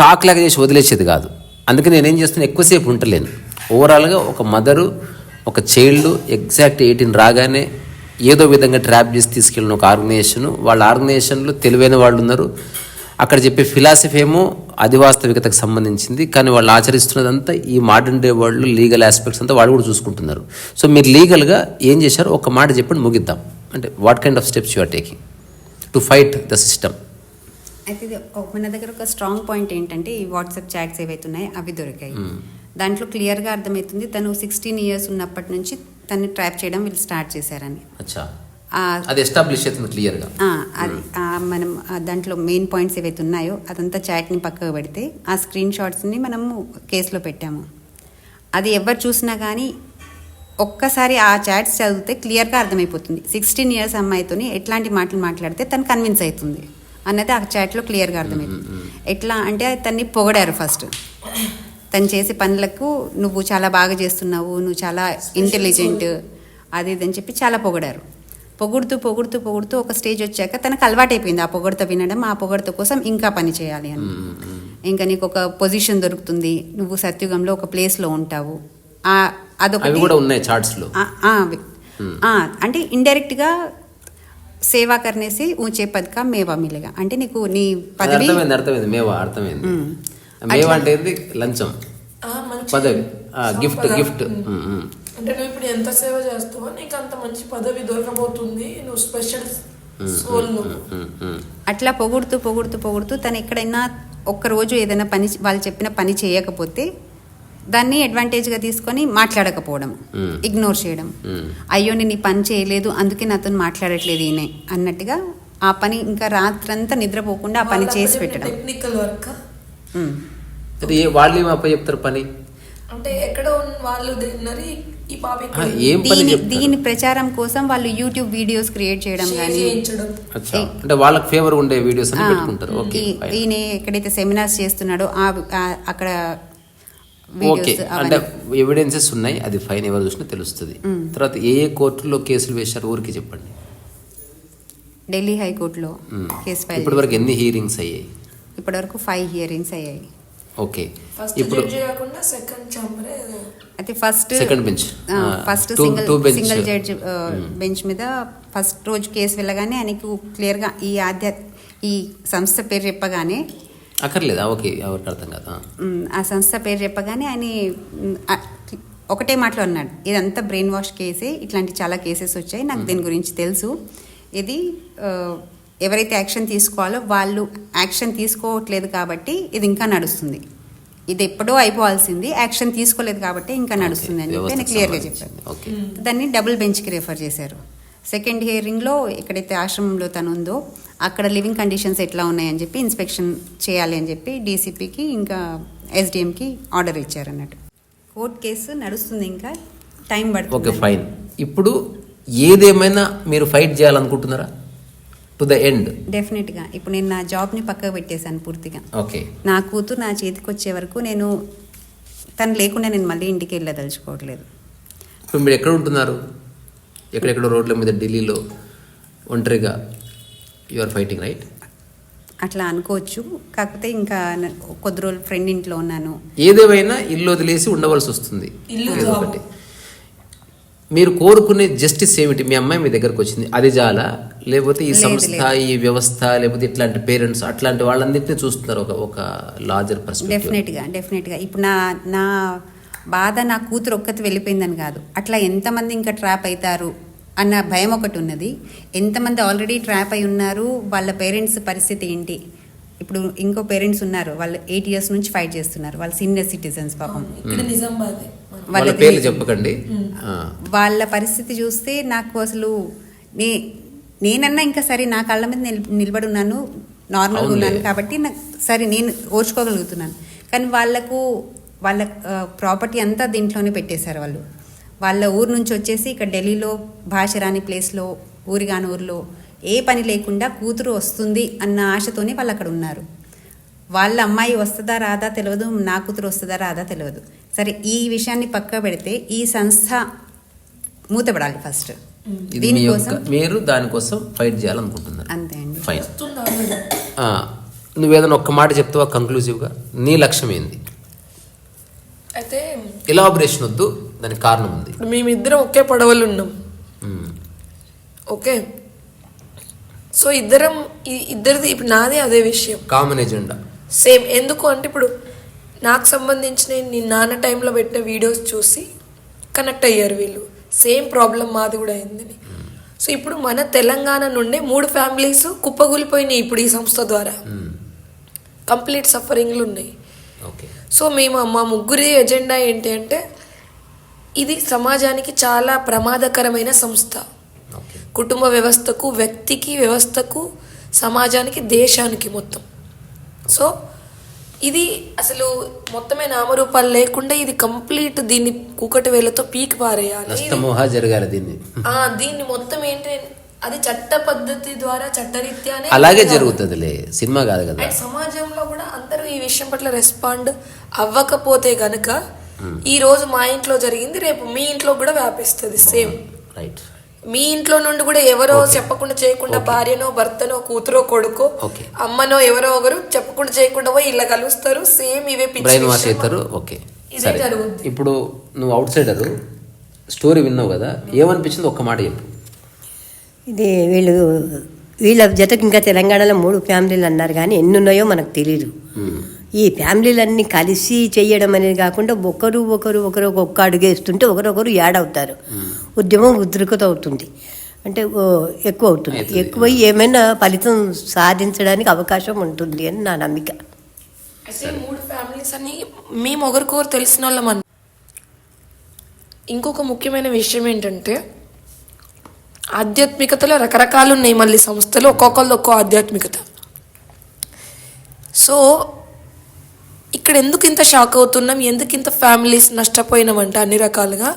టాక్ లాగా చేసి వదిలేసేది కాదు. అందుకే నేనేం చేస్తున్నా, ఎక్కువసేపు ఉండలేను. ఓవరాల్గా ఒక మదరు ఒక చైల్డ్ ఎగ్జాక్ట్ 18 రాగానే ఏదో విధంగా ట్రాప్ చేసి తీసుకెళ్ళిన ఒక ఆర్గనైజేషను. వాళ్ళ ఆర్గనైజేషన్లో తెలివైన వాళ్ళు ఉన్నారు. అక్కడ చెప్పే ఫిలాసఫీ ఏమో అది వాస్తవికతకు సంబంధించింది, కానీ వాళ్ళు ఆచరిస్తున్నదంతా ఈ modern day world legal aspects అంతా వాళ్ళు కూడా చూసుకుంటున్నారు. సో మీరు లీగల్గా ఏం చేశారు ఒక మాట చెప్పండి, ముగిద్దాం. అంటే what kind of steps you are taking to fight the system? అయితే మన దగ్గర ఒక స్ట్రాంగ్ పాయింట్ ఏంటంటే ఈ వాట్సాప్ చాట్స్ ఏవైతే ఉన్నాయో అవి దొరికాయి. దాంట్లో క్లియర్గా అర్థమవుతుంది తను 16 years ఉన్నప్పటి నుంచి తను ట్రాప్ చేయడం వీళ్ళు స్టార్ట్ చేశారని. అచ్చా, అది ఎస్టాబ్లిష్ అవుతుంది క్లియర్గా. అది మనం దాంట్లో మెయిన్ పాయింట్స్ ఏవైతే ఉన్నాయో అదంతా చాట్ని పక్కకు పెడితే ఆ స్క్రీన్ షాట్స్ని మనము కేసులో పెట్టాము. అది ఎవరు చూసినా కానీ ఒక్కసారి ఆ చాట్స్ చదివితే క్లియర్గా అర్థమైపోతుంది 16 years అమ్మాయితోని ఎట్లాంటి మాటలు మాట్లాడితే తను కన్విన్స్ అవుతుంది అన్నది ఆ చాట్లో క్లియర్గా అర్థమవుతుంది. ఎట్లా అంటే తన్ని పొగడారు ఫస్ట్, తను చేసే పనులకు నువ్వు చాలా బాగా చేస్తున్నావు, నువ్వు చాలా ఇంటెలిజెంట్, అది ఇదని చెప్పి చాలా పొగడారు. పొగుడుతూ పొగుడుతూ పొగుడుతూ ఒక స్టేజ్ వచ్చాక తనకు అలవాటైపోయింది ఆ పొగడత వినడం, ఆ పొగడత కోసం ఇంకా పని చేయాలి అని. ఇంకా నీకు ఒక పొజిషన్ దొరుకుతుంది, నువ్వు సత్యుగంలో ఒక ప్లేస్లో ఉంటావు, అదొకటి కూడా ఉన్నాయి చార్ట్స్లో. అంటే ఇండైరెక్ట్గా సేవా కర్నేసి ఊంచే పదక మేవా మిలేగా, అంటే నీకు నీ పదవి అర్థమైంది. మేవా అర్థమైంది. మేవా అంటే లంచం, పదవి, గిఫ్ట్. అంటే నువ్వు ఇప్పుడు ఎంత సేవ చేస్తావో నీకు అంత మంచి పదవి దొరకబోతుంది, నువ్వు స్పెషల్ సోల్. అట్లా పొగుడుతూ పొగుడుతూ పొగుడుతూ తను ఎక్కడైనా ఒక్కరోజు ఏదైనా పని వాళ్ళు చెప్పిన పని చేయకపోతే దాన్ని అడ్వాంటేజ్గా తీసుకొని మాట్లాడకపోవడం, ఇగ్నోర్ చేయడం. అయ్యో నేను ఈ పని చేయలేదు అందుకే నాతో మాట్లాడట్లేదు ఈయన అన్నట్టుగా ఆ పని ఇంకా రాత్రంతా నిద్రపోకుండా ఆ పని చేసి పెట్టడం. Technical work. వాళ్ళు ఏం అప్ప చెప్తారు పని అంటే ఎక్కడ వాళ్ళు ఈ పాప దీని ప్రచారం కోసం వాళ్ళు యూట్యూబ్ వీడియోస్ క్రియేట్ చేయడం కానీ, అంటే వాళ్ళకి ఫేవర్ ఉండే వీడియోస్ అని పెట్టుకుంటారు. ఈయన ఎక్కడైతే సెమినార్స్ చేస్తున్నాడో అక్కడ ఓకే, అంటే ఎవిడెన్సెస్ ఉన్నాయి, అది ఫైన్, ఎవరు చూసినా తెలుస్తుంది. తర్వాత ఏ కోర్టులో కేసులు వేశారు ఊరికి చెప్పండి. ఢిల్లీ హైకోర్టులో కేసు ఫైల్. ఇప్పటి వరకు ఎన్ని హియరింగ్స్ అయ్యాయి? ఇప్పటి వరకు 5 hearings అయ్యాయి. ఓకే, ఇప్పుడు అయితే first second bench, first single judge bench మీద ఫస్ట్ రోజు కేసు వెళ్ళగానే ఆయనకు క్లియర్గా ఈ సంస్థ పేరు చెప్పగానే అక్కర్లేదా? ఓకే, ఎవరికి అర్థం కదా. ఆ సంస్థ పేరు చెప్పగానే ఆయన ఒకటే మాటలో అన్నాడు, ఇదంతా బ్రెయిన్ వాష్ కేసే, ఇట్లాంటి చాలా కేసెస్ వచ్చాయి, నాకు దీని గురించి తెలుసు, ఇది ఎవరైతే యాక్షన్ తీసుకోవాలో వాళ్ళు యాక్షన్ తీసుకోవట్లేదు కాబట్టి ఇది ఇంకా నడుస్తుంది, ఇది ఎప్పుడో అయిపోవాల్సింది, యాక్షన్ తీసుకోలేదు కాబట్టి ఇంకా నడుస్తుంది అని చెప్పి ఆయన క్లియర్గా చెప్పారు. దాన్ని డబుల్ బెంచ్కి రెఫర్ చేశారు. సెకండ్ హియరింగ్లో ఎక్కడైతే ఆశ్రమంలో తను ఉందో అక్కడ లివింగ్ కండిషన్స్ ఎట్లా ఉన్నాయని చెప్పి ఇన్స్పెక్షన్ చేయాలి అని చెప్పి డీసీపీకి ఇంకా ఎస్డిఎంకి ఆర్డర్ ఇచ్చారు అన్నట్టు. కోర్ట్ కేసు నడుస్తుంది, ఇంకా టైం పడుతుంది. Okay, fine. ఇప్పుడు ఏదేమైనా మీరు ఫైట్ చేయాలనుకుంటున్నారా టు ద ఎండ్? డెఫినెట్గా. ఇప్పుడు నేను నా జాబ్ని పక్కకు పెట్టేశాను పూర్తిగా. ఓకే, నా కూతురు నా చేతికి వచ్చే వరకు నేను తను లేకుండా నేను మళ్ళీ ఇంటికి వెళ్ళదలుచుకోవట్లేదు. ఇప్పుడు మీరు ఎక్కడ ఉంటున్నారు? ఎక్కడెక్కడ రోడ్ల మీద ఢిల్లీలో ఒంటరిగా యు ఆర్ ఫైటింగ్, రైట్? అట్లా అనుకోవచ్చు, కాకపోతే ఇంకా కొద్ది రోజులు ఫ్రెండ్ ఇంట్లో ఉన్నాను. ఏదేమైనా ఇల్లు వదిలేసి ఉండవలసి వస్తుంది. ఒకటి మీరు కోరుకునే జస్టిస్ ఏమిటి? మీ అమ్మాయి మీ దగ్గరకు వచ్చింది, అది చాలా, లేకపోతే ఈ సంస్థ, ఈ వ్యవస్థ, లేకపోతే ఇట్లాంటి పేరెంట్స్ అట్లాంటి వాళ్ళందరినీ చూస్తున్నారు ఒక లార్జర్ పర్స్పెక్టివ్? డెఫినెట్గా. ఇప్పుడు నా బాధ నా కూతురు ఒక్కటి వెళ్ళిపోయిందని కాదు, అట్లా ఎంతమంది ఇంకా ట్రాప్ అవుతారు అన్న భయం ఒకటి ఉన్నది. ఎంతమంది ఆల్రెడీ ట్రాప్ అయి ఉన్నారు, వాళ్ళ పేరెంట్స్ పరిస్థితి ఏంటి? ఇప్పుడు ఇంకో పేరెంట్స్ ఉన్నారు, వాళ్ళు 8 years నుంచి ఫైట్ చేస్తున్నారు, వాళ్ళు సీనియర్ సిటిజన్స్ పాపం. వాళ్ళ పేర్లు చెప్పకండి. వాళ్ళ పరిస్థితి చూస్తే నాకు అసలు నేనన్నా ఇంకా సరే నా కాళ్ళ మీద నిలబడి ఉన్నాను, నార్మల్గా ఉన్నాను కాబట్టి నాకు సరే నేను ఓర్చుకోగలుగుతున్నాను. కానీ వాళ్ళ ప్రాపర్టీ అంతా దీంట్లోనే పెట్టేశారు వాళ్ళు. వాళ్ళ ఊరు నుంచి వచ్చేసి ఇక్కడ ఢిల్లీలో భాషరాని ప్లేస్లో, ఊరిగాని ఊరిలో ఏ పని లేకుండా కూతురు వస్తుంది అన్న ఆశతోనే వాళ్ళు అక్కడ ఉన్నారు. వాళ్ళ అమ్మాయి వస్తుందా రాదా తెలియదు, నా కూతురు వస్తుందా రాదా తెలియదు. సరే, ఈ విషయాన్ని పక్క పెడితే ఈ సంస్థ మూతపడాలి ఫస్ట్. ఇది దీనికోసం మీరు దానికోసం ఫైట్ చేయాలనుకుంటున్నారు. అంతే అండి. ఫైన్. నువ్వేదైనా ఒక్క మాట చెప్తావా కంక్లూజివ్గా? నీ లక్ష్యం ఏంది? అయితే ఎలాబరేషన్ వద్దు, దానికి కారణం ఉంది. మేమిద్దరం ఒకే పడవలు ఉన్నాం. ఓకే, సో ఇద్దరిది ఇప్పుడు నాదే అదే విషయం, కామన్ ఎజెండా సేమ్. ఎందుకు అంటే ఇప్పుడు నాకు సంబంధించిన నీ నాన్న టైంలో పెట్టిన వీడియోస్ చూసి కనెక్ట్ అయ్యారు వీళ్ళు, సేమ్ ప్రాబ్లం మాది కూడా అయిందని. సో ఇప్పుడు మన తెలంగాణ నుండే 3 ఫ్యామిలీస్ కుప్పగూలిపోయినాయి ఇప్పుడు ఈ సంస్థ ద్వారా, కంప్లీట్ సఫరింగ్లు ఉన్నాయి. సో మేము మా ముగ్గురి ఎజెండా ఏంటి అంటే, ఇది సమాజానికి చాలా ప్రమాదకరమైన సంస్థ. కుటుంబ వ్యవస్థకు, వ్యక్తికి, వ్యవస్థకు, సమాజానికి, దేశానికి మొత్తం. సో ఇది అసలు మొత్తమే నామరూపాలు లేకుండా ఇది కంప్లీట్ దీన్ని కూకటి వేలతో పీకి పారేయాలి, జరగాలి దీన్ని. దీన్ని మొత్తం ఏంటి, అది చట్ట పద్ధతి ద్వారా చట్టరీత్యానే అలాగే జరుగుతుందిలే, సినిమా కాదు కదా. అండ్ సమాజంలో కూడా అందరూ ఈ విషయం పట్ల రెస్పాండ్ అవ్వకపోతే గనక ఈ రోజు మా ఇంట్లో జరిగింది రేపు మీ ఇంట్లో కూడా వ్యాపిస్తుంది సేమ్. రైట్. మీ ఇంట్లో నుండి కూడా ఎవరో చెప్పకుండా చేయకుండా భార్యనో భర్తనో కూతురో కొడుకో అమ్మనో ఎవరో ఒకరు చెప్పకుండా చేయకుండా పోయి ఇలా కలుస్తారు, సేమ్ ఇవే బ్రెయిన్ వాష్ అవుతారు. ఓకే, ఇప్పుడు నువ్వు అవుట్ సైడర్ స్టోరీ విన్నావు కదా, ఏమనిపించింది ఒక్క మాట చెప్పు. ఇది వీళ్ళ జతకు ఇంకా తెలంగాణలో 3 ఫ్యామిలీలు అన్నారు, కానీ ఎన్ని ఉన్నాయో మనకు తెలియదు. ఈ ఫ్యామిలీలన్నీ కలిసి చేయడం అనేది కాకుండా ఒకరు ఒక్క అడుగు వేస్తుంటే ఒకరొకరు యాడ్ అవుతారు, ఉద్యమం ఉద్రిక్తత అవుతుంది, అంటే ఎక్కువ అవుతుంది. ఎక్కువై ఏమైనా ఫలితం సాధించడానికి అవకాశం ఉంటుంది అని నా నమ్మిక. 3 ఫ్యామిలీస్ అని మేము ఒకరికొకరు తెలిసిన వాళ్ళం. ఇంకొక ముఖ్యమైన విషయం ఏంటంటే, ఆధ్యాత్మికతలో రకరకాలు ఉన్నాయి మళ్ళీ సంస్థలో, ఒక్కొక్కళ్ళు ఒక్కో ఆధ్యాత్మికత. సో ఇక్కడ ఎందుకు ఇంత షాక్ అవుతున్నాం, ఎందుకు ఇంత ఫ్యామిలీస్ నష్టపోయినామంటే అన్ని రకాలుగా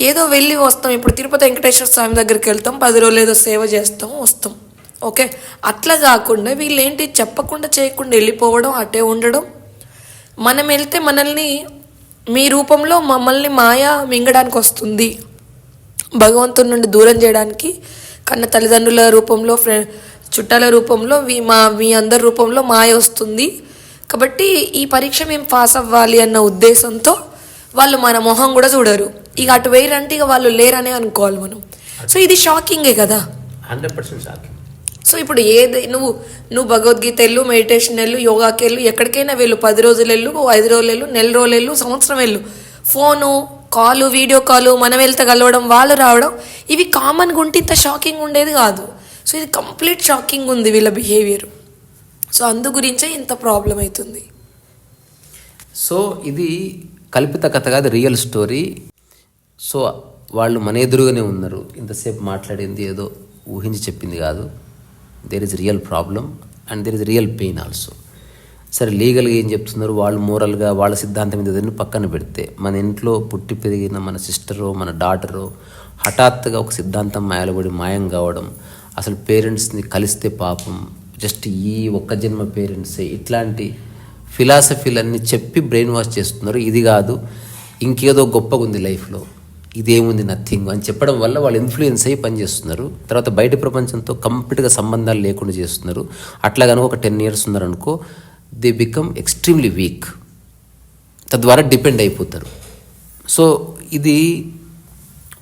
ఏదో వెళ్ళి వస్తాం. ఇప్పుడు తిరుపతి వెంకటేశ్వర స్వామి దగ్గరికి వెళ్తాం, 10 రోజులు ఏదో సేవ చేస్తాం వస్తాం, ఓకే. అట్లా కాకుండా వీళ్ళు ఏంటి చెప్పకుండా చేయకుండా వెళ్ళిపోవడం, అటే ఉండడం. మనం వెళ్తే మనల్ని మీ రూపంలో మమ్మల్ని మాయ మింగడానికి వస్తుంది, భగవంతుడి నుండి దూరం చేయడానికి, కన్న తల్లిదండ్రుల రూపంలో, చుట్టాల రూపంలో, మీ అందరి రూపంలో మాయ వస్తుంది. కాబట్టి ఈ పరీక్ష మేము పాస్ అవ్వాలి అన్న ఉద్దేశంతో వాళ్ళు మన మొహం కూడా చూడరు. ఇక అటు వేరంటే ఇక వాళ్ళు లేరనే అనుకోవాలి మనం. సో ఇది షాకింగే కదా, 100% షాకింగ్. సో ఇప్పుడు నువ్వు భగవద్గీత వెళ్ళు, మెడిటేషన్ వెళ్ళు, యోగాకి వెళ్ళు, ఎక్కడికైనా వెళ్ళు, 10 రోజులు వెళ్ళు, 5 రోజులు వెళ్ళు, నెల రోజులు వెళ్ళు, సంవత్సరం వెళ్ళు, ఫోను కాలు, వీడియో కాలు, మనం వెళ్తే కలవడం, వాళ్ళు రావడం, ఇవి కామన్గా ఉంటే ఇంత షాకింగ్ ఉండేది కాదు. సో ఇది కంప్లీట్ షాకింగ్ ఉంది వీళ్ళ బిహేవియర్. సో అందు గురించే ఇంత ప్రాబ్లం అవుతుంది. సో ఇది కల్పిత కథ కాదు, రియల్ స్టోరీ. సో వాళ్ళు మన ఎదురుగానే ఉన్నారు, ఇంతసేపు మాట్లాడింది ఏదో ఊహించి చెప్పింది కాదు. There is real problem and there is real pain also. సరే, లీగల్గా ఏం చెప్తున్నారు వాళ్ళు, మోరల్గా వాళ్ళ సిద్ధాంతం మీద ఏదైనా పక్కన పెడితే, మన ఇంట్లో పుట్టి పెరిగిన మన సిస్టరో మన డాటరో హఠాత్తుగా ఒక సిద్ధాంతం మాయలబడి మాయం కావడం, అసలు పేరెంట్స్ని కలిస్తే పాపం, జస్ట్ ఈ ఒక్క జన్మ పేరెంట్సే, ఇట్లాంటి ఫిలాసఫీలన్నీ చెప్పి బ్రెయిన్ వాష్ చేస్తున్నారు. ఇది కాదు, ఇంకేదో గొప్పగా ఉంది లైఫ్లో, ఇదేముంది నథింగ్ అని చెప్పడం వల్ల వాళ్ళు ఇన్ఫ్లుయెన్స్ అయ్యి పనిచేస్తున్నారు. తర్వాత బయట ప్రపంచంతో కంప్లీట్గా సంబంధాలు లేకుండా చేస్తున్నారు. అట్లా కనుక ఒక 10 years ఉన్నారనుకో, దే బికమ్ ఎక్స్ట్రీమ్లీ వీక్, తద్వారా డిపెండ్ అయిపోతారు. సో ఇది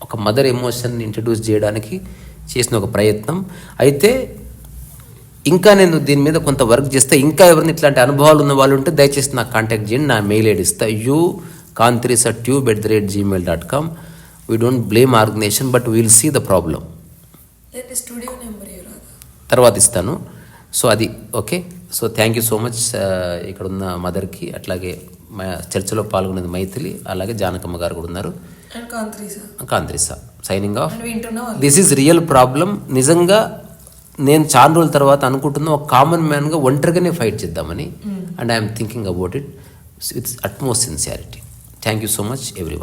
ఒక మదర్ ఎమోషన్ని ఇంట్రడ్యూస్ చేయడానికి చేసిన ఒక ప్రయత్నం. అయితే ఇంకా నేను దీని మీద కొంత వర్క్ చేస్తే, ఇంకా ఎవరిని ఇట్లాంటి అనుభవాలు ఉన్న వాళ్ళు ఉంటే దయచేసి నాకు కాంటాక్ట్ చేయండి. నా మెయిల్ ఐడి ఇస్తా, ukantrisa@gmail.com. We don't blame organisation, but we'll see the problem. Studio number తర్వాత ఇస్తాను. సో అది okay. So thank you so much ఇక్కడ ఉన్న మదర్కి, అట్లాగే మా చర్చలో పాల్గొనేది మైథిలి, అలాగే జానకమ్మ గారు కూడా ఉన్నారు, కాంత్రిసా. Signing off. This is real problem. నిజంగా నేను చాలా రోజుల తర్వాత అనుకుంటున్నా ఒక కామన్ మ్యాన్గా ఒంటరిగానే ఫైట్ చేద్దామని, and I'm thinking about it with utmost sincerity. Thank you so much everyone.